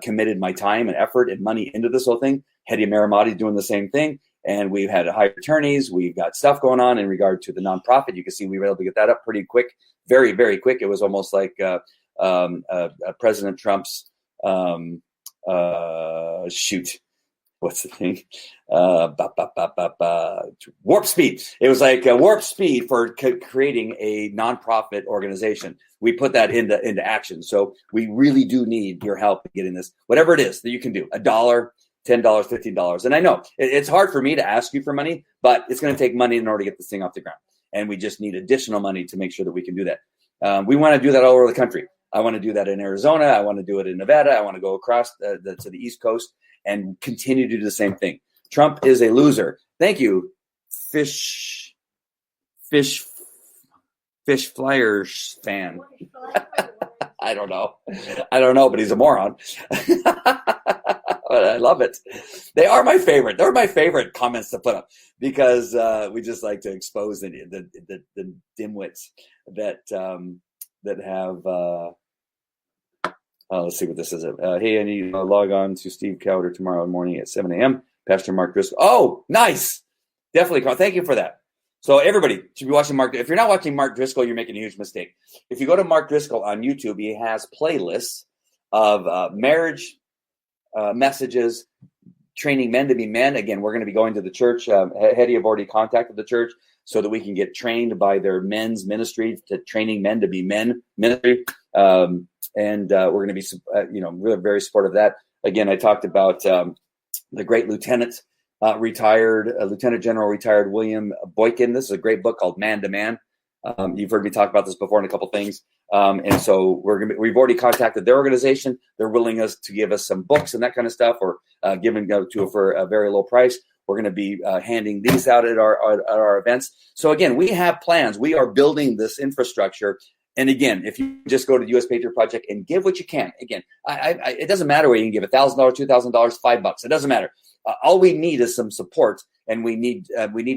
committed my time and effort and money into this whole thing. Hedy Maramati doing the same thing. And we've had hired attorneys. We've got stuff going on in regard to the nonprofit. You can see we were able to get that up pretty quick, very, very quick. It was almost like President Trump's what's the thing? Warp speed. It was like warp speed for creating a nonprofit organization. We put that into action. So we really do need your help in getting this, whatever it is that you can do, $1, $10, $15. And I know it's hard for me to ask you for money, but it's going to take money in order to get this thing off the ground. And we just need additional money to make sure that we can do that. We want to do that all over the country. I want to do that in Arizona. I want to do it in Nevada. I want to go across to the East Coast and continue to do the same thing. Trump is a loser. Thank you, Fish Flyers fan. I don't know, but he's a moron. But I love it. They are my favorite. They're my favorite comments to put up because we just like to expose the dimwits that have. Let's see what this is. Hey, I need to log on to Steve Cowder tomorrow morning at 7 a.m. Pastor Mark Driscoll. Oh, nice. Definitely. Thank you for that. So everybody should be watching Mark. If you're not watching Mark Driscoll, you're making a huge mistake. If you go to Mark Driscoll on YouTube, he has playlists of marriage messages, training men to be men. Again, we're going to be going to the church. Hedy have already contacted the church so that we can get trained by their men's ministry to training men to be men ministry. And we're going to be, really very supportive of that. Again, I talked about the great Lieutenant General retired William Boykin. This is a great book called Man to Man. You've heard me talk about this before in a couple things. And so we've already contacted their organization. They're willing to give us some books and that kind of stuff, or giving to for a very low price. We're going to be handing these out at our events. So again, we have plans. We are building this infrastructure. And again, if you just go to the U.S. Patriot Project and give what you can, again, it doesn't matter where you can give $1,000, $2,000, $5. It doesn't matter. All we need is some support, and we need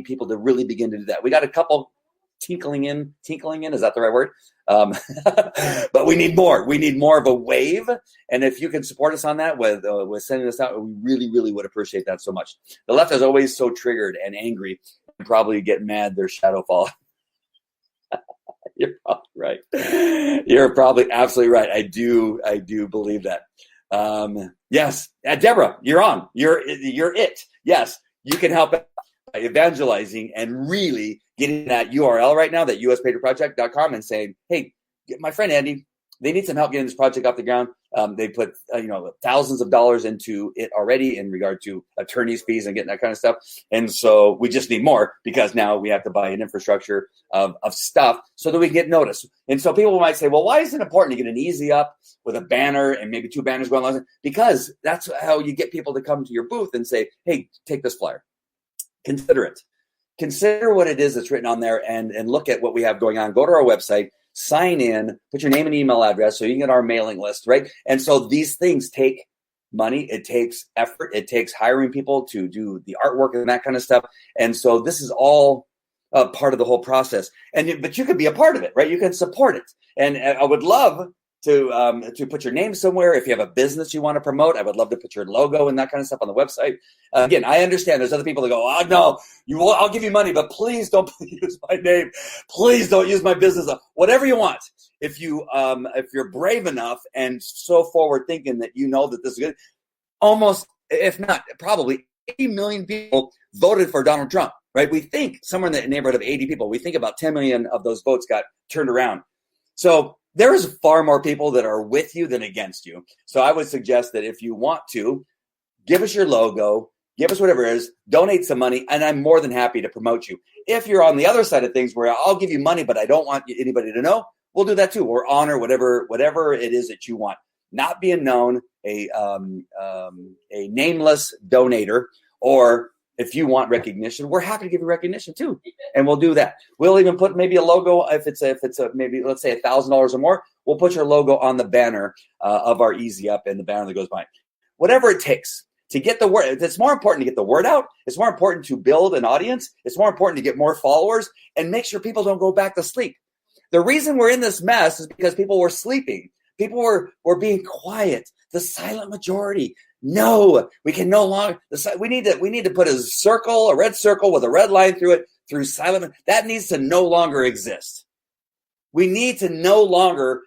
people to really begin to do that. We got a couple tinkling in. Is that the right word? But we need more. We need more of a wave. And if you can support us on that with sending this out, we really, really would appreciate that so much. The left is always so triggered and angry and probably get mad their shadow fall. You're probably right. You're probably absolutely right. I do believe that. Yes. Deborah, you're on. You're it. Yes. You can help by evangelizing and really getting that URL right now, that uspatriotproject.com, and saying, hey, my friend Andy, they need some help getting this project off the ground. They put thousands of dollars into it already in regard to attorneys' fees and getting that kind of stuff. And so we just need more, because now we have to buy an infrastructure of stuff so that we can get noticed. And so people might say, well, why is it important to get an easy up with a banner and maybe 2 banners going on? Because that's how you get people to come to your booth and say, hey, take this flyer. Consider it. Consider what it is that's written on there, and look at what we have going on. Go to our website, sign in, put your name and email address so you can get our mailing list, right? And so these things take money. It takes effort. It takes hiring people to do the artwork and that kind of stuff. And so this is all part of the whole process. But you could be a part of it, right? You can support it. And I would love to put your name somewhere. If you have a business you want to promote, I would love to put your logo and that kind of stuff on the website. Again, I understand there's other people that go, oh, no, I'll give you money, but please don't use my name. Please don't use my business. Whatever you want. If you're brave enough and so forward thinking that you know that this is good, almost, if not, probably 80 million people voted for Donald Trump, right? We think somewhere in the neighborhood of 80 people. We think about 10 million of those votes got turned around. So there's far more people that are with you than against you. So I would suggest that if you want to, give us your logo, give us whatever it is, donate some money, and I'm more than happy to promote you. If you're on the other side of things where I'll give you money, but I don't want anybody to know, we'll do that too. We'll honor whatever it is that you want. Not being known, a nameless donator, or if you want recognition, we're happy to give you recognition too, and we'll do that. We'll even put maybe a logo if it's maybe, let's say, $1,000 or more. We'll put your logo on the banner of our Easy Up and the banner that goes by. whatever it takes to get the word. It's more important to get the word out. It's more important to build an audience. It's more important to get more followers and make sure people don't go back to sleep. The reason we're in this mess is because people were sleeping. People were being quiet. The silent majority. No, we can no longer. We need to put a red circle with a red line through it, through silent. That needs to no longer exist. We need to no longer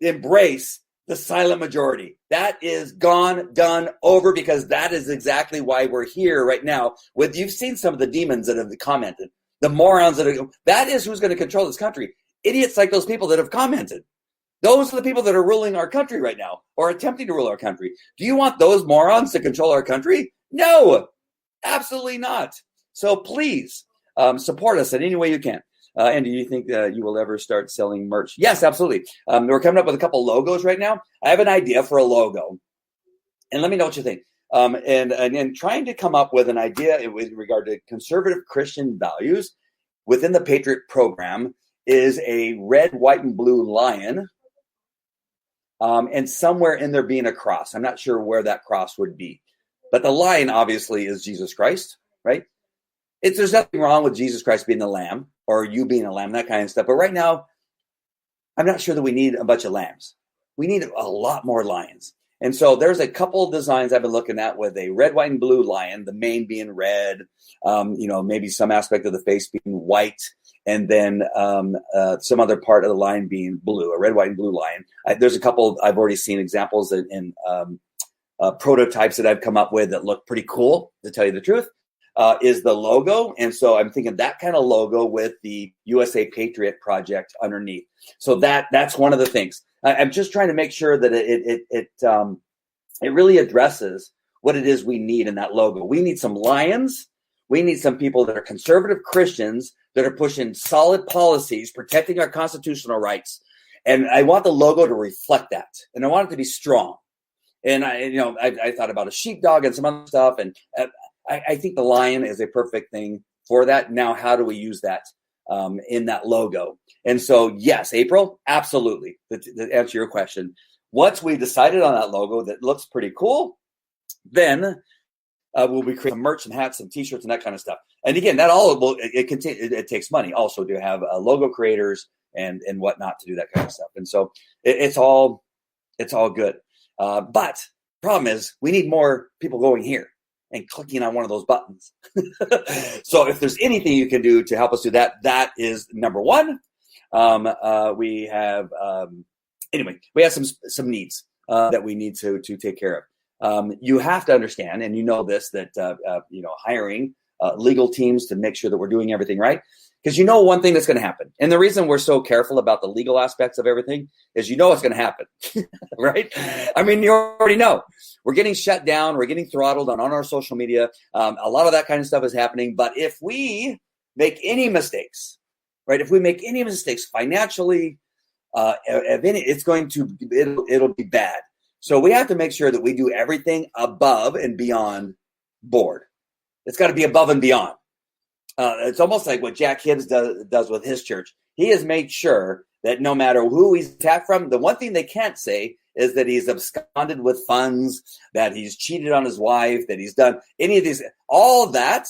embrace the silent majority. That is gone, done, over, because that is exactly why we're here right now. You've seen some of the demons that have commented, the morons that is who's going to control this country. Idiots like those people that have commented. Those are the people that are ruling our country right now, or attempting to rule our country. Do you want those morons to control our country? No, absolutely not. So please support us in any way you can. And do you think you will ever start selling merch? Yes, absolutely. We're coming up with a couple logos right now. I have an idea for a logo, and let me know what you think. And trying to come up with an idea with regard to conservative Christian values within the Patriot program is a red, white, and blue lion. And somewhere in there being a cross. I'm not sure where that cross would be. But the lion obviously is Jesus Christ, right? There's nothing wrong with Jesus Christ being the lamb or you being a lamb, that kind of stuff. But right now, I'm not sure that we need a bunch of lambs. We need a lot more lions. And so there's a couple of designs I've been looking at with a red, white, and blue lion, the mane being red, maybe some aspect of the face being white, and then some other part of the lion being blue, a red, white, and blue lion. There's a couple I've already seen examples in prototypes that I've come up with that look pretty cool, to tell you the truth, is the logo. And so I'm thinking that kind of logo with the USA Patriot Project underneath. So that's one of the things. I'm just trying to make sure that it really addresses what it is we need in that logo. We need some lions. We need some people that are conservative Christians that are pushing solid policies, protecting our constitutional rights. And I want the logo to reflect that. And I want it to be strong. And I thought about a sheepdog and some other stuff. And I think the lion is a perfect thing for that. Now, how do we use that in that logo? And so, yes, April, absolutely. To answer your question, once we decided on that logo that looks pretty cool, then we'll be creating merch and hats and T-shirts and that kind of stuff. And again, that all it takes money also to have logo creators and whatnot to do that kind of stuff. And so it's all good. But the problem is we need more people going here and clicking on one of those buttons. So if there's anything you can do to help us do that, that is number one. We have some needs that we need to take care of. You have to understand, and you know this, that hiring legal teams to make sure that we're doing everything right. Because you know one thing that's going to happen. And the reason we're so careful about the legal aspects of everything is what's going to happen, right? I mean, you already know. We're getting shut down. We're getting throttled on our social media. A lot of that kind of stuff is happening. But if we make any mistakes, right? If we make any mistakes financially, it'll be bad. So we have to make sure that we do everything above and beyond board. It's got to be above and beyond. It's almost like what Jack Hibbs does with his church. He has made sure that no matter who he's attacked from, the one thing they can't say is that he's absconded with funds, that he's cheated on his wife, that he's done any of these, all of that.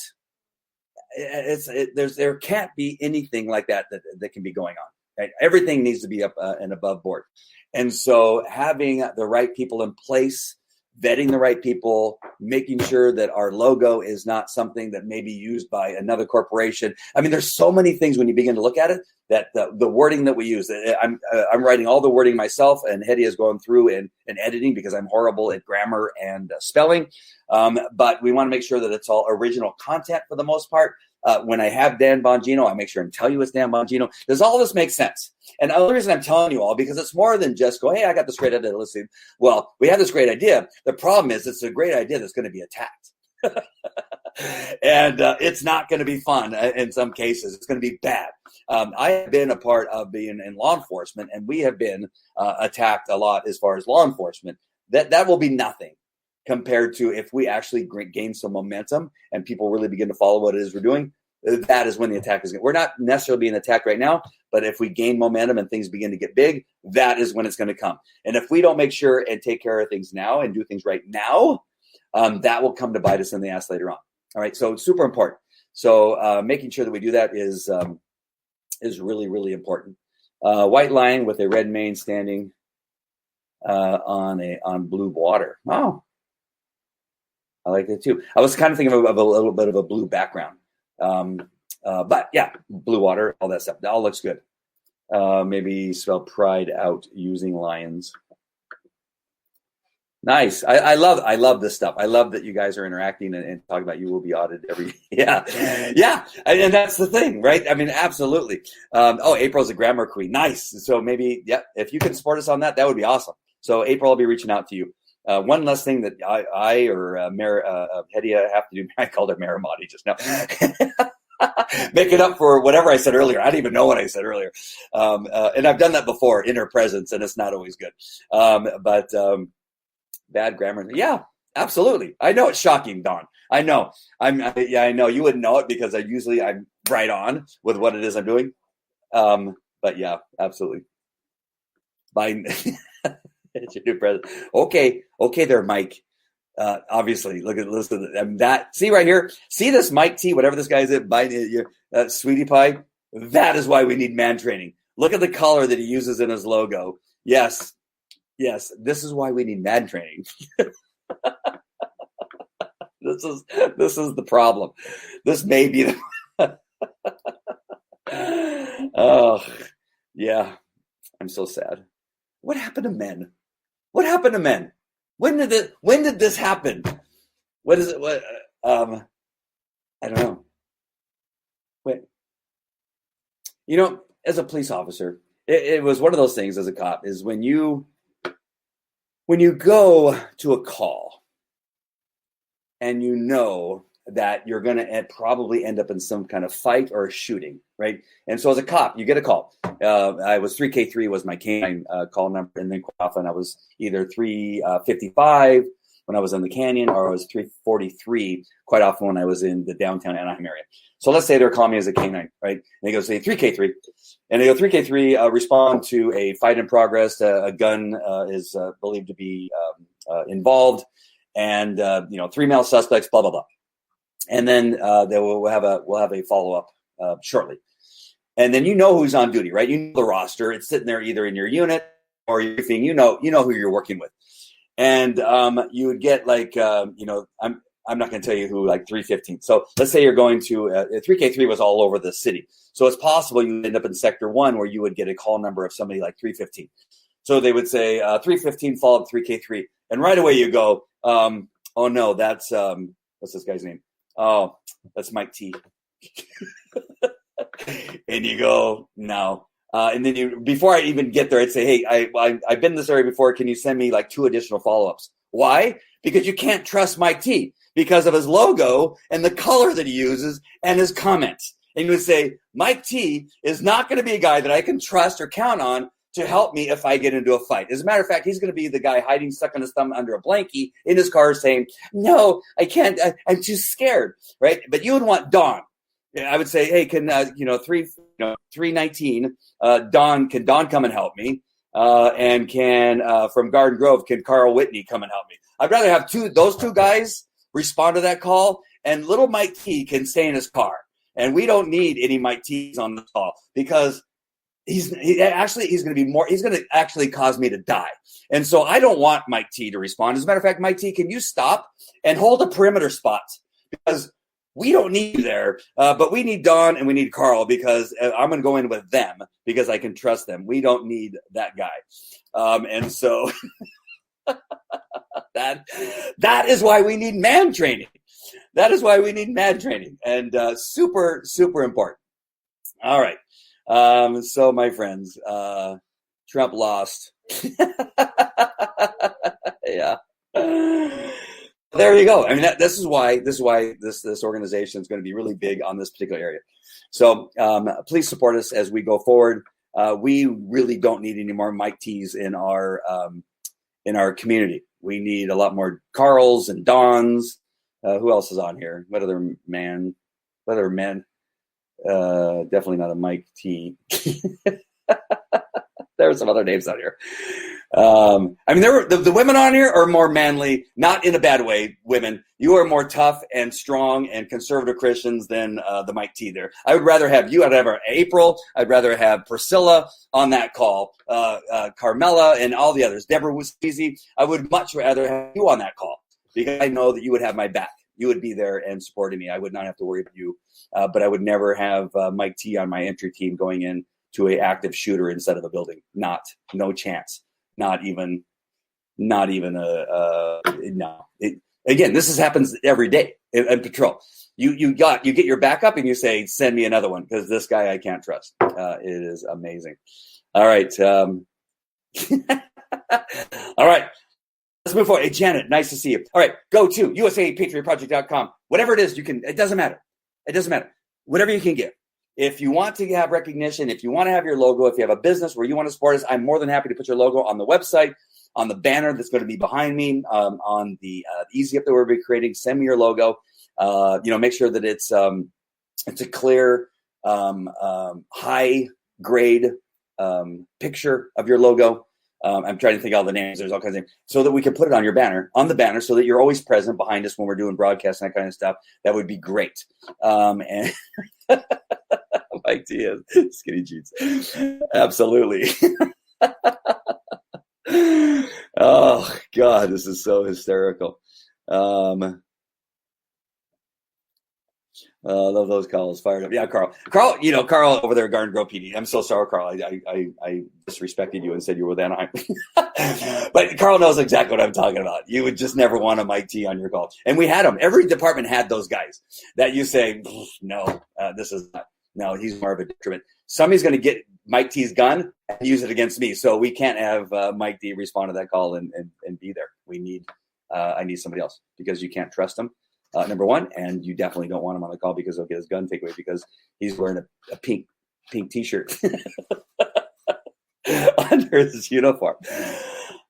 There can't be anything like that can be going on. Right? Everything needs to be up and above board. And so having the right people in place, vetting the right people, making sure that our logo is not something that may be used by another corporation. I mean, there's so many things when you begin to look at it that the wording that we use. I'm writing all the wording myself, and Hedy is going through and editing because I'm horrible at grammar and spelling. But we want to make sure that it's all original content for the most part. When I have Dan Bongino, I make sure and tell you it's Dan Bongino. Does all this make sense? And the other reason I'm telling you all, because it's more than just go, hey, I got this great idea. Listen, well, we have this great idea. The problem is it's a great idea that's going to be attacked. And it's not going to be fun in some cases. It's going to be bad. I have been a part of being in law enforcement, and we have been attacked a lot as far as law enforcement. That will be nothing compared to if we actually gain some momentum and people really begin to follow what it is we're doing. that is when the attack is going. We're not necessarily being attacked right now, but if we gain momentum and things begin to get big, that is when it's going to come. And if we don't make sure and take care of things now and do things right now, that will come to bite us in the ass later on. All right, so it's super important. So making sure that we do that is really, really important. White line with a red mane standing on blue water. Oh, I like that too. I was kind of thinking of a little bit of a blue background. But yeah, blue water, all that stuff. That all looks good. Maybe spell pride out using lions. Nice. I love this stuff. I love that you guys are interacting and talking about you will be audited every. Yeah. And that's the thing, right? I mean, absolutely. April's a grammar queen. Nice. So maybe, if you can support us on that, that would be awesome. So April, I'll be reaching out to you. One less thing that I or Hedia have to do. I called her Marimati just now. Make it up for whatever I said earlier. I don't even know what I said earlier. And I've done that before in her presence, and it's not always good. Bad grammar. Yeah, absolutely. I know it's shocking, Dawn. I know. I know. You wouldn't know it because I'm right on with what it is I'm doing. But yeah, absolutely. Biden. It's your new president. Okay, there, Mike. Obviously, listen. That see right here. See this Mike T. Whatever this guy is, Biden, Sweetie Pie. That is why we need man training. Look at the color that he uses in his logo. Yes. This is why we need man training. This is the problem. This may be the. Oh, yeah. I'm so sad. What happened to men? What happened to men? When did this happen? What is it? What? I don't know. Wait. As a police officer, it was one of those things as a cop is when you go to a call and you know that you're going to probably end up in some kind of fight or a shooting, right? And so as a cop, you get a call. I was 3K3 was my canine call number, and then quite often I was either 355 when I was in the canyon, or I was 343 quite often when I was in the downtown Anaheim area. So let's say they're calling me as a canine, right? And they go say 3K3, and they go 3K3 respond to a fight in progress. A gun is believed to be involved, and 3 male suspects, blah blah blah. And then we'll have a follow up shortly, and then who's on duty, right? You know the roster; it's sitting there either in your unit or your thing. You know who you're working with, and you would get I'm not going to tell you who, like 315. So let's say you're going to 3K3 was all over the city, so it's possible you end up in Sector 1 where you would get a call number of somebody like 315. So they would say 315 followed 3K3, and right away you go, oh no, that's what's this guy's name? Oh, that's Mike T. And you go, no. And then before I even get there, I'd say, hey, I've been in this area before. Can you send me like 2 additional follow-ups? Why? Because you can't trust Mike T because of his logo and the color that he uses and his comments. And you would say, Mike T is not going to be a guy that I can trust or count on to help me if I get into a fight. As a matter of fact, he's going to be the guy hiding, stuck on his thumb under a blankie in his car saying, no, I can't, I'm too scared, right? But you would want Dawn. I would say, hey, can 319, Dawn come and help me? And can from Garden Grove, can Carl Whitney come and help me? I'd rather have those two guys respond to that call, and little Mike T can stay in his car. And we don't need any Mike T's on the call because he's going to actually cause me to die. And so I don't want Mike T to respond. As a matter of fact, Mike T, can you stop and hold a perimeter spot? Because we don't need you there, but we need Dawn and we need Carl because I'm going to go in with them because I can trust them. We don't need that guy. And so that is why we need man training. That is why we need man training, and super, super important. All right. So my friends, Trump lost. Yeah. There you go. I mean, this is why this organization is going to be really big on this particular area. So please support us as we go forward. We really don't need any more Mike T's in our community. We need a lot more Carls and Dons. Who else is on here? What other men? Definitely not a Mike T. There are some other names on here. I mean, the women on here are more manly, not in a bad way. Women, you are more tough and strong and conservative Christians than the Mike T there. I would rather have you. I'd have April. I'd rather have Priscilla on that call, Carmela, and all the others. Deborah was easy. I would much rather have you on that call because I know that you would have my back. You would be there and supporting me. I would not have to worry about you, but I would never have Mike T on my entry team going in to a active shooter instead of a building. No chance. Not even no. Again, this happens every day in patrol. You get your backup and you say, send me another one because this guy I can't trust. It is amazing. All right. All right. Let's move forward. Hey, Janet, nice to see you. All right. Go to USAPatriotProject.com. Whatever it is, you can, it doesn't matter. It doesn't matter. Whatever you can give. If you want to have recognition, if you want to have your logo, if you have a business where you want to support us, I'm more than happy to put your logo on the website, on the banner that's going to be behind me, on the Easy Up that we'll be creating. Send me your logo. Make sure that it's a clear, high grade picture of your logo. I'm trying to think of all the names. There's all kinds of names. So that we can put it on your banner, on the banner, so that you're always present behind us when we're doing broadcasts and that kind of stuff. That would be great. And Mike T is skinny jeans. Absolutely. Oh, God, this is so hysterical. Love those calls fired up. Yeah, Carl, Carl over there at Garden Grove PD. I'm so sorry, Carl. I disrespected you and said you were with Anaheim. But Carl knows exactly what I'm talking about. You would just never want a Mike T on your call. And we had them. Every department had those guys that you say, no, this is not. No, he's more of a detriment. Somebody's going to get Mike T's gun and use it against me. So we can't have Mike T respond to that call and be there. I need somebody else because you can't trust him. Number one, and you definitely don't want him on the call because he'll get his gun taken away because he's wearing a pink T-shirt under his uniform.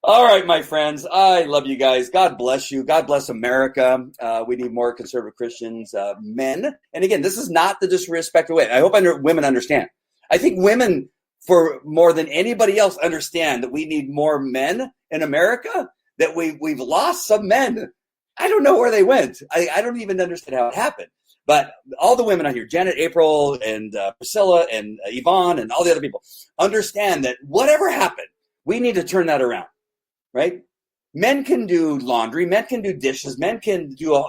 All right, my friends, I love you guys. God bless you. God bless America. We need more conservative Christians, men. And again, this is not the disrespectful way. I hope women understand. I think women, for more than anybody else, understand that we need more men in America, that we've lost some men. I don't know where they went. I don't even understand how it happened. But all the women out here, Janet, April, and Priscilla, and Yvonne, and all the other people, understand that whatever happened, we need to turn that around, right? Men can do laundry. Men can do dishes. Men can do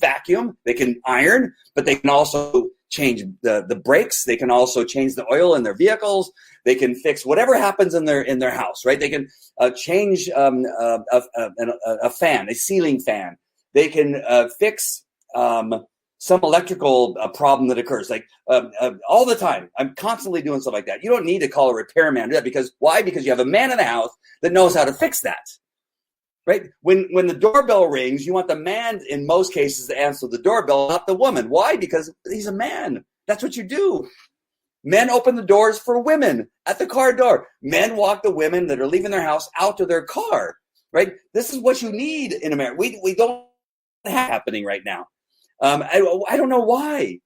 vacuum. They can iron, but they can also change the brakes. They can also change the oil in their vehicles. They can fix whatever happens in their house, right? They can change a fan, a ceiling fan. They can fix some electrical problem that occurs, like all the time. I'm constantly doing stuff like that. You don't need to call a repairman to do that because why? Because you have a man in the house that knows how to fix that. Right? When the doorbell rings, you want the man, in most cases, to answer the doorbell, not the woman. Why? Because he's a man. That's what you do. Men open the doors for women at the car door. Men walk the women that are leaving their house out to their car. Right? This is what you need in America. We don't have happening right now. I don't know why.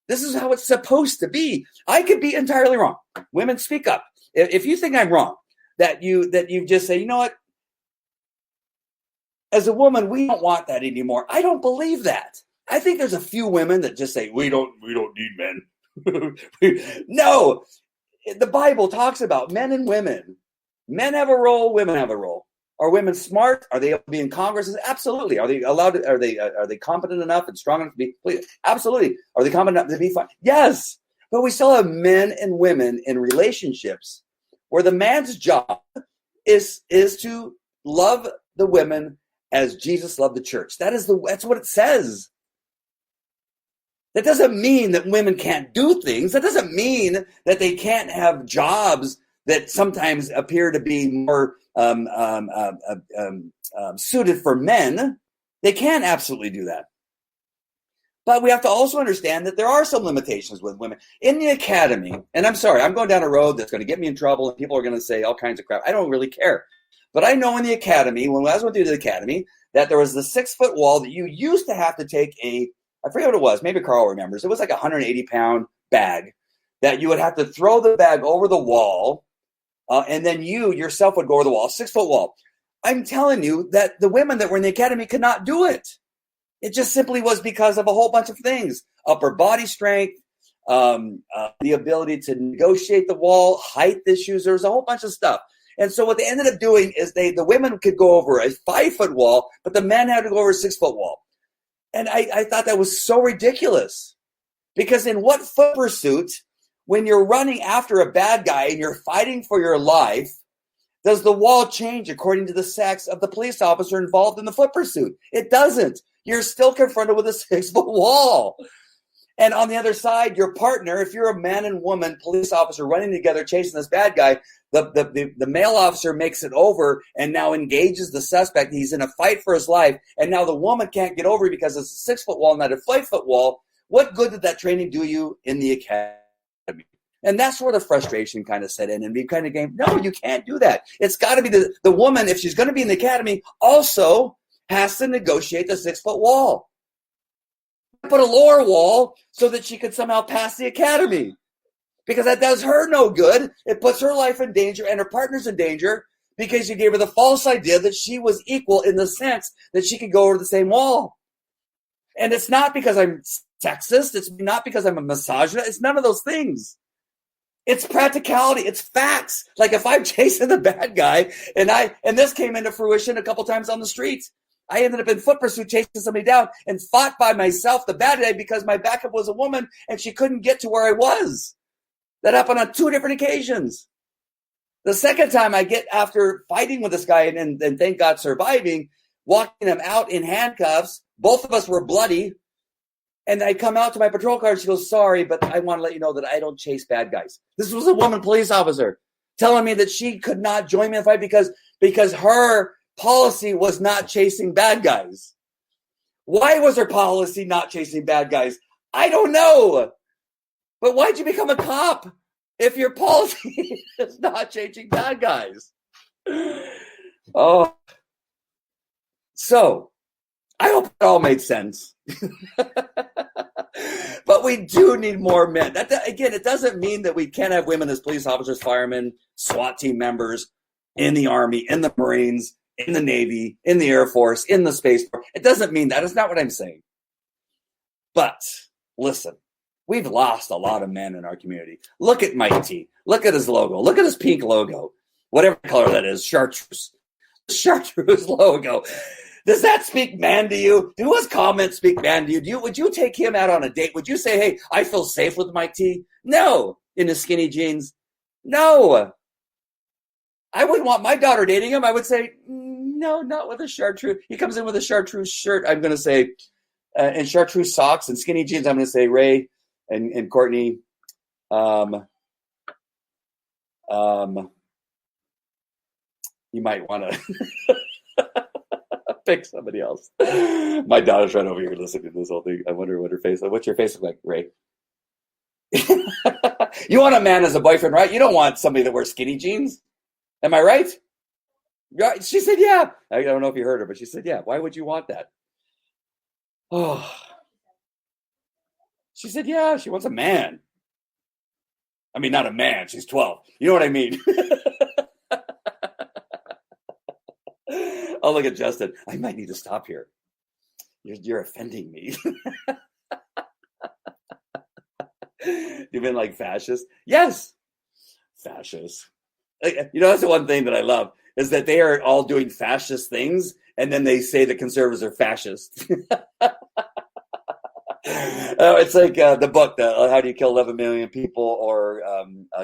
This is how it's supposed to be. I could be entirely wrong. Women, speak up. If you think I'm wrong, that you just say, you know what? As a woman, we don't want that anymore. I don't believe that. I think there's a few women that just say, we don't need men. No, the Bible talks about men and women. Men have a role, women have a role. Are women smart? Are they able to be in Congress? Absolutely. Are they allowed to, are they competent enough and strong enough to be? Absolutely. Are they competent enough to be fine? Yes. But we still have men and women in relationships where the man's job is to love the women as Jesus loved the church. That's what it says. That doesn't mean that women can't do things. That doesn't mean that they can't have jobs that sometimes appear to be more suited for men. They can absolutely do that. But we have to also understand that there are some limitations with women. In the academy, and I'm sorry, I'm going down a road that's going to get me in trouble, and people are going to say all kinds of crap. I don't really care. But I know in the academy, when I went through the academy, that there was the 6-foot wall that you used to have to take I forget what it was, maybe Carl remembers. It was like a 180-pound bag that you would have to throw the bag over the wall, and then you yourself would go over the wall, 6-foot wall. I'm telling you that the women that were in the academy could not do it. It just simply was because of a whole bunch of things: upper body strength, the ability to negotiate the wall, height issues. There was a whole bunch of stuff. And so what they ended up doing is the women could go over a 5-foot wall, but the men had to go over a 6-foot wall. And I thought that was so ridiculous, because in what foot pursuit, when you're running after a bad guy and you're fighting for your life, does the wall change according to the sex of the police officer involved in the foot pursuit? It doesn't. You're still confronted with a 6-foot wall. And on the other side, your partner, if you're a man and woman police officer running together chasing this bad guy, the male officer makes it over and now engages the suspect. He's in a fight for his life, and now the woman can't get over because it's a 6-foot wall, not a 5-foot wall. What good did that training do you in the academy? And that's where the frustration kind of set in, and we kind of came, no, you can't do that. It's got to be the woman, if she's going to be in the academy, also has to negotiate the 6-foot wall. Put a lower wall so that she could somehow pass the academy, because that does her no good. It puts her life in danger and her partner's in danger, because you gave her the false idea that she was equal in the sense that she could go over the same wall. And it's not because I'm sexist. It's not because I'm a misogynist. It's none of those things. It's practicality. It's facts. Like if I'm chasing the bad guy, and this came into fruition a couple times on the streets. I ended up in foot pursuit chasing somebody down and fought by myself the bad day because my backup was a woman and she couldn't get to where I was. That happened on 2 different occasions. The second time I get after fighting with this guy and thank God surviving, walking him out in handcuffs. Both of us were bloody. And I come out to my patrol car and she goes, sorry, but I want to let you know that I don't chase bad guys. This was a woman police officer telling me that she could not join me in a fight because her policy was not chasing bad guys. Why was her policy not chasing bad guys? I don't know. But why'd you become a cop if your policy is not chasing bad guys? Oh. So, I hope it all made sense. But we do need more men. Again, it doesn't mean that we can't have women as police officers, firemen, SWAT team members, in the Army, in the Marines, in the Navy, in the Air Force, in the Space Force. It doesn't mean that. It's not what I'm saying. But listen, we've lost a lot of men in our community. Look at Mike T. Look at his logo. Look at his pink logo. Whatever color that is, chartreuse. Chartreuse logo. Does that speak man to you? Do his comments speak man to you? Would you take him out on a date? Would you say, hey, I feel safe with Mike T? No. In his skinny jeans? No. I wouldn't want my daughter dating him. I would say, no, not with a chartreuse. He comes in with a chartreuse shirt. I'm going to say, and chartreuse socks and skinny jeans. I'm going to say, Ray and Courtney, you might want to pick somebody else. My daughter's right over here listening to this whole thing. I wonder what her face. What's your face look like, Ray? You want a man as a boyfriend, right? You don't want somebody that wears skinny jeans. Am I right? Yeah. She said, yeah. I don't know if you heard her, but she said, yeah. Why would you want that? Oh. She said, yeah, she wants a man. I mean, not a man. She's 12. You know what I mean? Oh, look at Justin. I might need to stop here. You're offending me. You've been like fascist? Yes. Fascist. You know, that's the one thing that I love is that they are all doing fascist things, and then they say the conservatives are fascist. It's like the book, How Do You Kill 11 Million People, or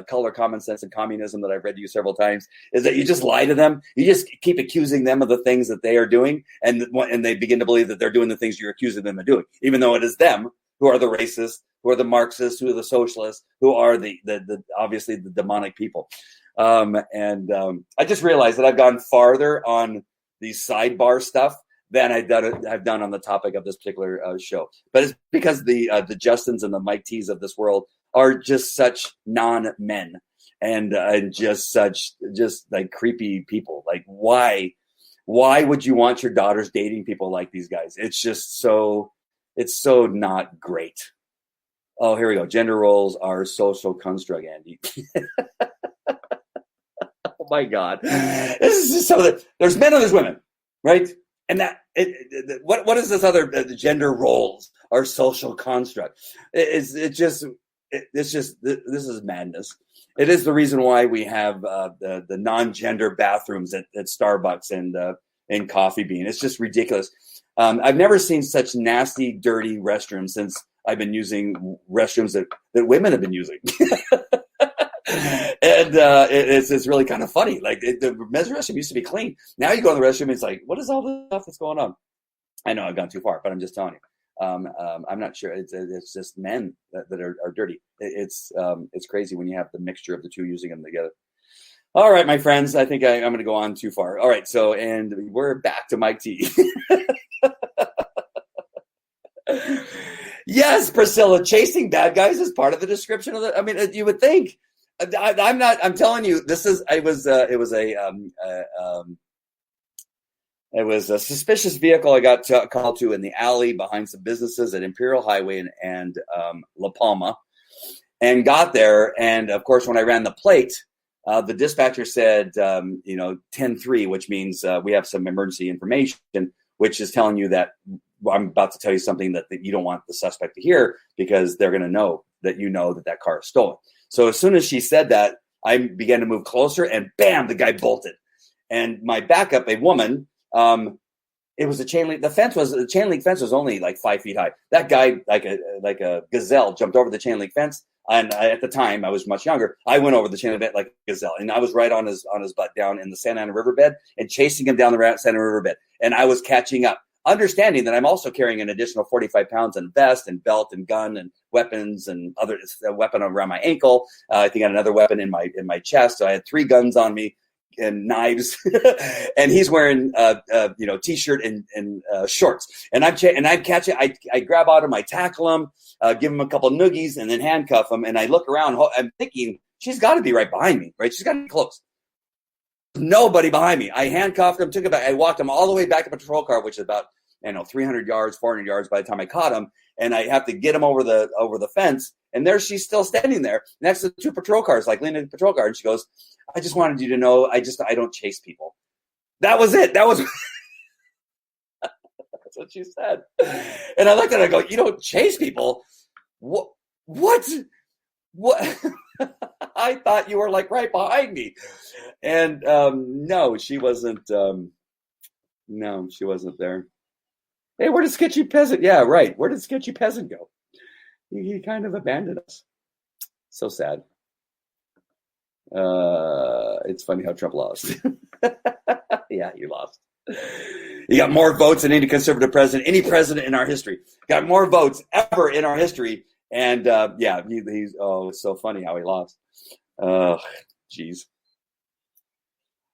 Color, Common Sense, and Communism that I've read to you several times, is that you just lie to them. You just keep accusing them of the things that they are doing, and they begin to believe that they're doing the things you're accusing them of doing, even though it is them who are the racists, who are the Marxists, who are the socialists, who are the obviously the demonic people. I just realized that I've gone farther on the sidebar stuff than I've done on the topic of this particular show. But it's because the Justins and the Mike T's of this world are just such non-men and just like creepy people. Like, why would you want your daughters dating people like these guys? It's just so not great. Oh, here we go. Gender roles are social construct, Andy. Oh my God. This is just so that there's men and there's women, right? And what is this other gender roles are social construct? This is madness. It is the reason why we have the non-gender bathrooms at Starbucks and in Coffee Bean. It's just ridiculous. I've never seen such nasty, dirty restrooms since I've been using restrooms that women have been using. And it's really kind of funny. Like the men's restroom used to be clean. Now you go in the restroom, and it's like, what is all this stuff that's going on? I know I've gone too far, but I'm just telling you. I'm not sure. It's just men that are dirty. It's crazy when you have the mixture of the two using them together. All right, my friends, I think I'm going to go on too far. All right, so and we're back to Mike T. Yes, Priscilla, chasing bad guys is part of the description of the. I mean, you would think. I'm not. I'm telling you, this is. It was a suspicious vehicle I got called to in the alley behind some businesses at Imperial Highway and La Palma, and got there. And of course, when I ran the plate, the dispatcher said, 10-3, which means we have some emergency information, which is telling you that I'm about to tell you something that you don't want the suspect to hear because they're going to know that car is stolen. So as soon as she said that, I began to move closer, and bam, the guy bolted. And my backup, a woman, it was a chain link. The chain link fence was only like 5 feet high. That guy, like a gazelle, jumped over the chain link fence. And at the time, I was much younger. I went over the chain link fence like a gazelle, and I was right on his butt down in the Santa Ana riverbed and chasing him down the Santa Ana riverbed. And I was catching up, understanding that I'm also carrying an additional 45 pounds in vest and belt and gun and weapons and a weapon around my ankle. I think I had another weapon in my chest. So I had 3 guns on me and knives, and he's wearing t-shirt and shorts. And I catch it. I grab out him, I tackle him, give him a couple noogies, and then handcuff him. And I look around. I'm thinking she's got to be right behind me, right? She's got to be close. Nobody behind me. I handcuffed him, took him back. I walked him all the way back to the patrol car, which is about 300 yards, 400 yards by the time I caught him. And I have to get him over the fence. And there she's still standing there next to 2 patrol cars, like leaning in the patrol car. And she goes, I just wanted you to know, I don't chase people. That was it. That was that's what she said. And I looked at her and I go, you don't chase people? What? I thought you were like right behind me. And no, she wasn't. No, she wasn't there. Hey, where did Sketchy Peasant? Yeah, right. Where did Sketchy Peasant go? He kind of abandoned us. So sad. It's funny how Trump lost. Yeah, he lost. He got more votes than any conservative president, any president in our history. Got more votes ever in our history. And it's so funny how he lost. Oh, geez.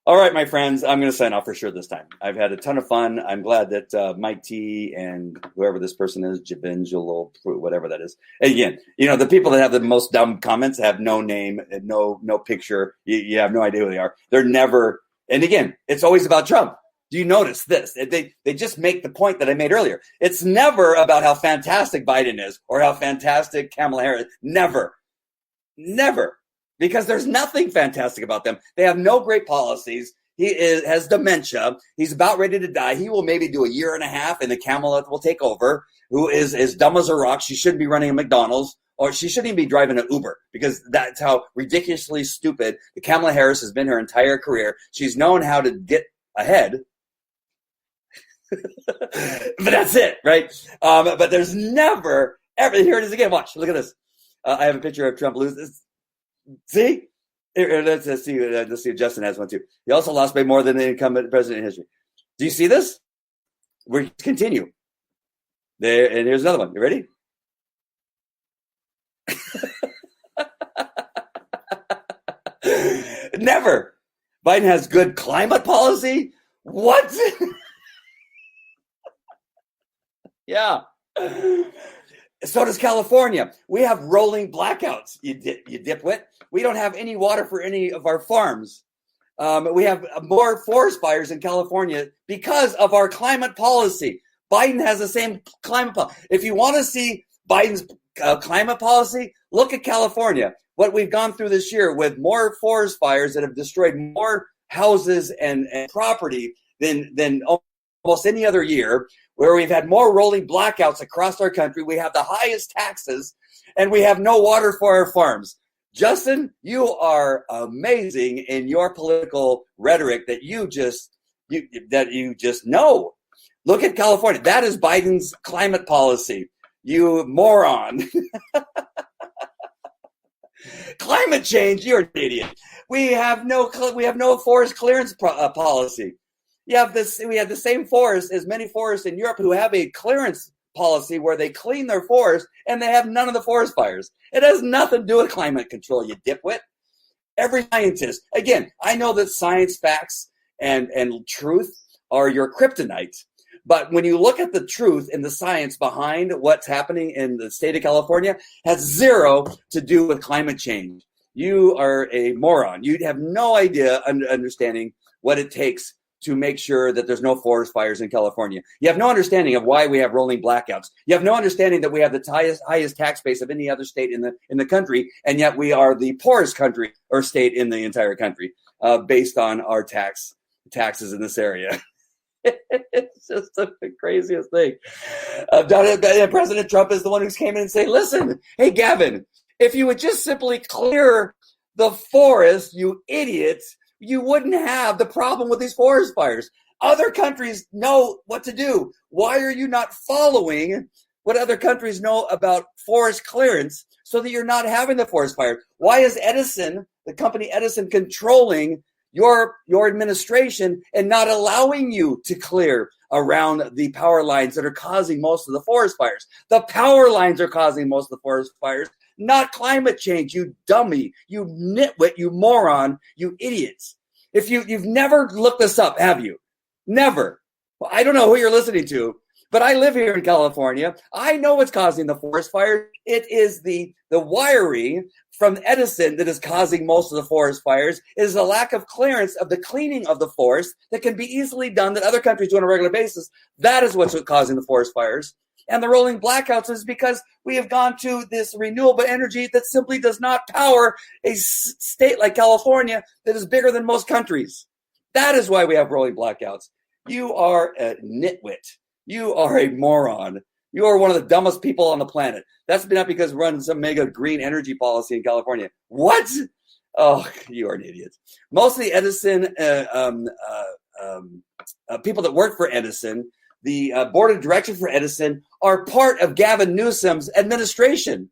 All right, my friends, I'm going to sign off for sure this time. I've had a ton of fun. I'm glad that Mike T and whoever this person is, Jabingelo, whatever that is. And again, the people that have the most dumb comments have no name, no picture. You have no idea who they are. They're never. And again, it's always about Trump. Do you notice this? They just make the point that I made earlier. It's never about how fantastic Biden is or how fantastic Kamala Harris. Never. Because there's nothing fantastic about them. They have no great policies. He has dementia. He's about ready to die. He will maybe do a year and a half, and the Kamala will take over, who is as dumb as a rock. She shouldn't be running a McDonald's, or she shouldn't even be driving an Uber, because that's how ridiculously stupid the Kamala Harris has been her entire career. She's known how to get ahead. But that's it, right? But there's never, ever, here it is again. Watch, look at this. I have a picture of Trump losing. See? Let's see if Justin has one too. He also lost by more than the incumbent president in history. Do you see this? We continue. There, and here's another one. You ready? Never. Biden has good climate policy? What? Yeah. So does California. We have rolling blackouts, you dipwit. We don't have any water for any of our farms. We have more forest fires in California because of our climate policy. Biden has the same climate policy. If you want to see Biden's climate policy, look at California. What we've gone through this year with more forest fires that have destroyed more houses and property than almost any other year, where we've had more rolling blackouts across our country. We have the highest taxes, and we have no water for our farms. Justin, you are amazing in your political rhetoric that you just know. Look at California. That is Biden's climate policy. You moron. Climate change, you're an idiot. We have no forest clearance policy. We have the same forest as many forests in Europe who have a clearance policy where they clean their forest and they have none of the forest fires. It has nothing to do with climate control, you dipwit. Every scientist, again, I know that science, facts, and truth are your kryptonite. But when you look at the truth and the science behind what's happening in the state of California, has zero to do with climate change. You are a moron. You have no idea understanding what it takes to make sure that there's no forest fires in California. You have no understanding of why we have rolling blackouts. You have no understanding that we have the highest tax base of any other state in the country, and yet we are the poorest country or state in the entire country based on our taxes in this area. It's just the craziest thing. President Trump is the one who came in and said, listen, hey, Gavin, if you would just simply clear the forest, you idiots, you wouldn't have the problem with these forest fires. Other countries know what to do. Why are you not following what other countries know about forest clearance so that you're not having the forest fire? Why is Edison, the company Edison, controlling your administration and not allowing you to clear around the power lines that are causing most of the forest fires? The power lines are causing most of the forest fires, not climate change, you dummy, you nitwit, you moron, you idiots. If you've never looked this up, have you? Never. Well, I don't know who you're listening to, but I live here in California. I know what's causing the forest fire. It is the wiring from Edison that is causing most of the forest fires. It is a lack of clearance of the cleaning of the forest that can be easily done that other countries do on a regular basis. That is what's causing the forest fires. And the rolling blackouts is because we have gone to this renewable energy that simply does not power a state like California that is bigger than most countries. That is why we have rolling blackouts. You are a nitwit. You are a moron. You are one of the dumbest people on the planet. That's not because we're running some mega green energy policy in California. What? Oh, you are an idiot. Most of the Edison people that work for Edison, the board of directors for Edison, are part of Gavin Newsom's administration.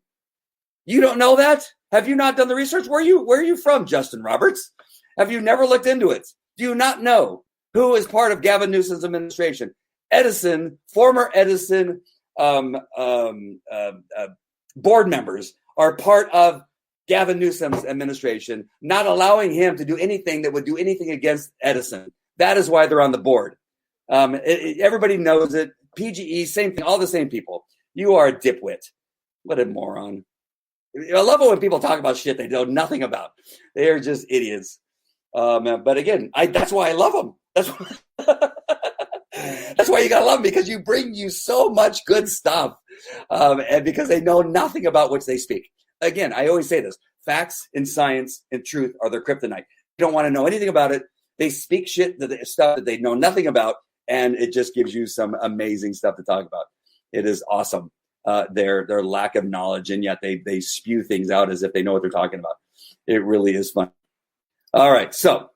You don't know that? Have you not done the research? Where are you from, Justin Roberts? Have you never looked into it? Do you not know who is part of Gavin Newsom's administration? Edison, former Edison board members are part of Gavin Newsom's administration, not allowing him to do anything that would do anything against Edison. That is why they're on the board. Everybody knows it. PGE, same thing, all the same people. You are a dipwit. What a moron. I love it when people talk about shit they know nothing about. They are just idiots. But again, that's why I love them. That's why you gotta love them, because you bring you so much good stuff, and because they know nothing about which they speak. Again, I always say this: facts and science and truth are their kryptonite. You don't want to know anything about it. They speak stuff that they know nothing about, and it just gives you some amazing stuff to talk about. It is awesome. Their lack of knowledge, and yet they spew things out as if they know what they're talking about. It really is fun. All right, so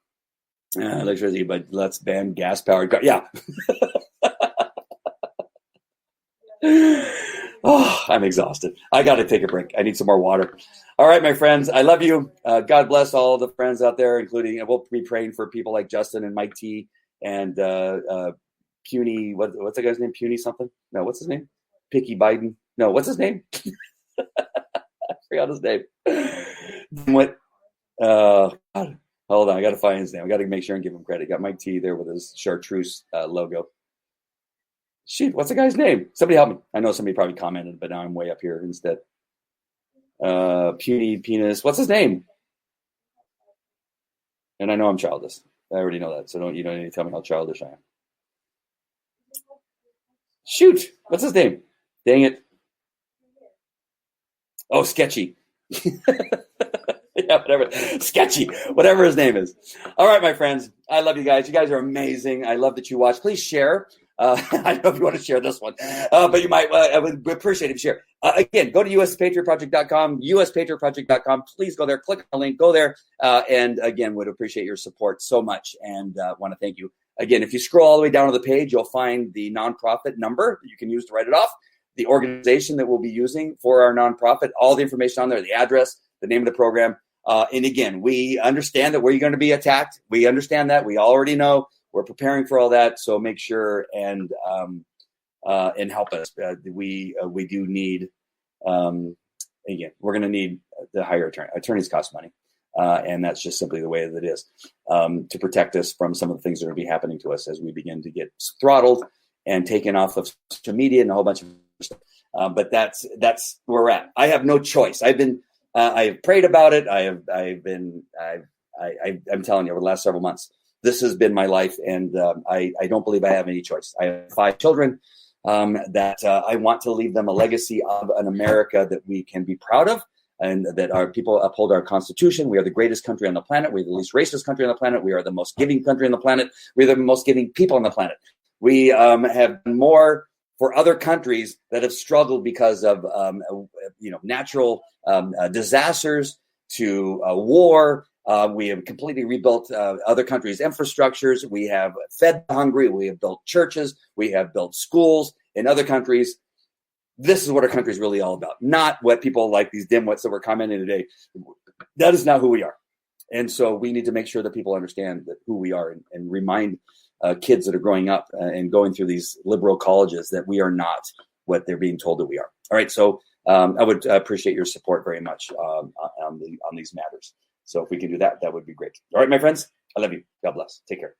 electricity, but let's ban gas-powered cars. Yeah. Oh, I'm exhausted. I got to take a break. I need some more water. All right, my friends, I love you. God bless all the friends out there, including, we'll be praying for people like Justin and Mike T and Puny. What's that guy's name? Puny something? No, what's his name? Picky Biden. No, what's his name? I forgot his name. What? God. Hold on, I got to find his name. I got to make sure and give him credit. Got Mike T there with his chartreuse logo. Shoot, what's the guy's name? Somebody help me. I know somebody probably commented, but now I'm way up here instead. Puny penis. What's his name? And I know I'm childish. I already know that, so you don't need to tell me how childish I am. Shoot, what's his name? Dang it. Oh, Sketchy. Yeah, whatever. Sketchy, whatever his name is. All right, my friends. I love you guys. You guys are amazing. I love that you watch. Please share. I don't know if you want to share this one, but you might. I would appreciate it if you share. Again, go to uspatriotproject.com, uspatriotproject.com. Please go there, click on the link, go there. And again, would appreciate your support so much and want to thank you. Again, if you scroll all the way down to the page, you'll find the nonprofit number that you can use to write it off, the organization that we'll be using for our nonprofit, all the information on there, the address, the name of the program. And again, we understand that we're going to be attacked. We understand that. We already know. We're preparing for all that. So make sure and help us. We do need, again, we're going to need the higher attorney. Attorneys cost money. And that's just simply the way that it is, to protect us from some of the things that are going to be happening to us as we begin to get throttled and taken off of social media and a whole bunch of stuff. But that's where we're at. I have no choice. I've prayed about it. I'm telling you, over the last several months, this has been my life, and I don't believe I have any choice. I have 5 children that I want to leave them a legacy of an America that we can be proud of, and that our people uphold our Constitution. We are the greatest country on the planet. We're the least racist country on the planet. We are the most giving country on the planet. We're the most giving people on the planet. We have done more for other countries that have struggled because of natural disasters to war. We have completely rebuilt other countries' infrastructures. We have fed the hungry. We have built churches. We have built schools in other countries. This is what our country is really all about, not what people like these dimwits that were commenting today. That is not who we are. And so we need to make sure that people understand that who we are and remind kids that are growing up and going through these liberal colleges that we are not what they're being told that we are. All right. So I would appreciate your support very much on these matters. So if we can do that, that would be great. All right, my friends, I love you. God bless. Take care.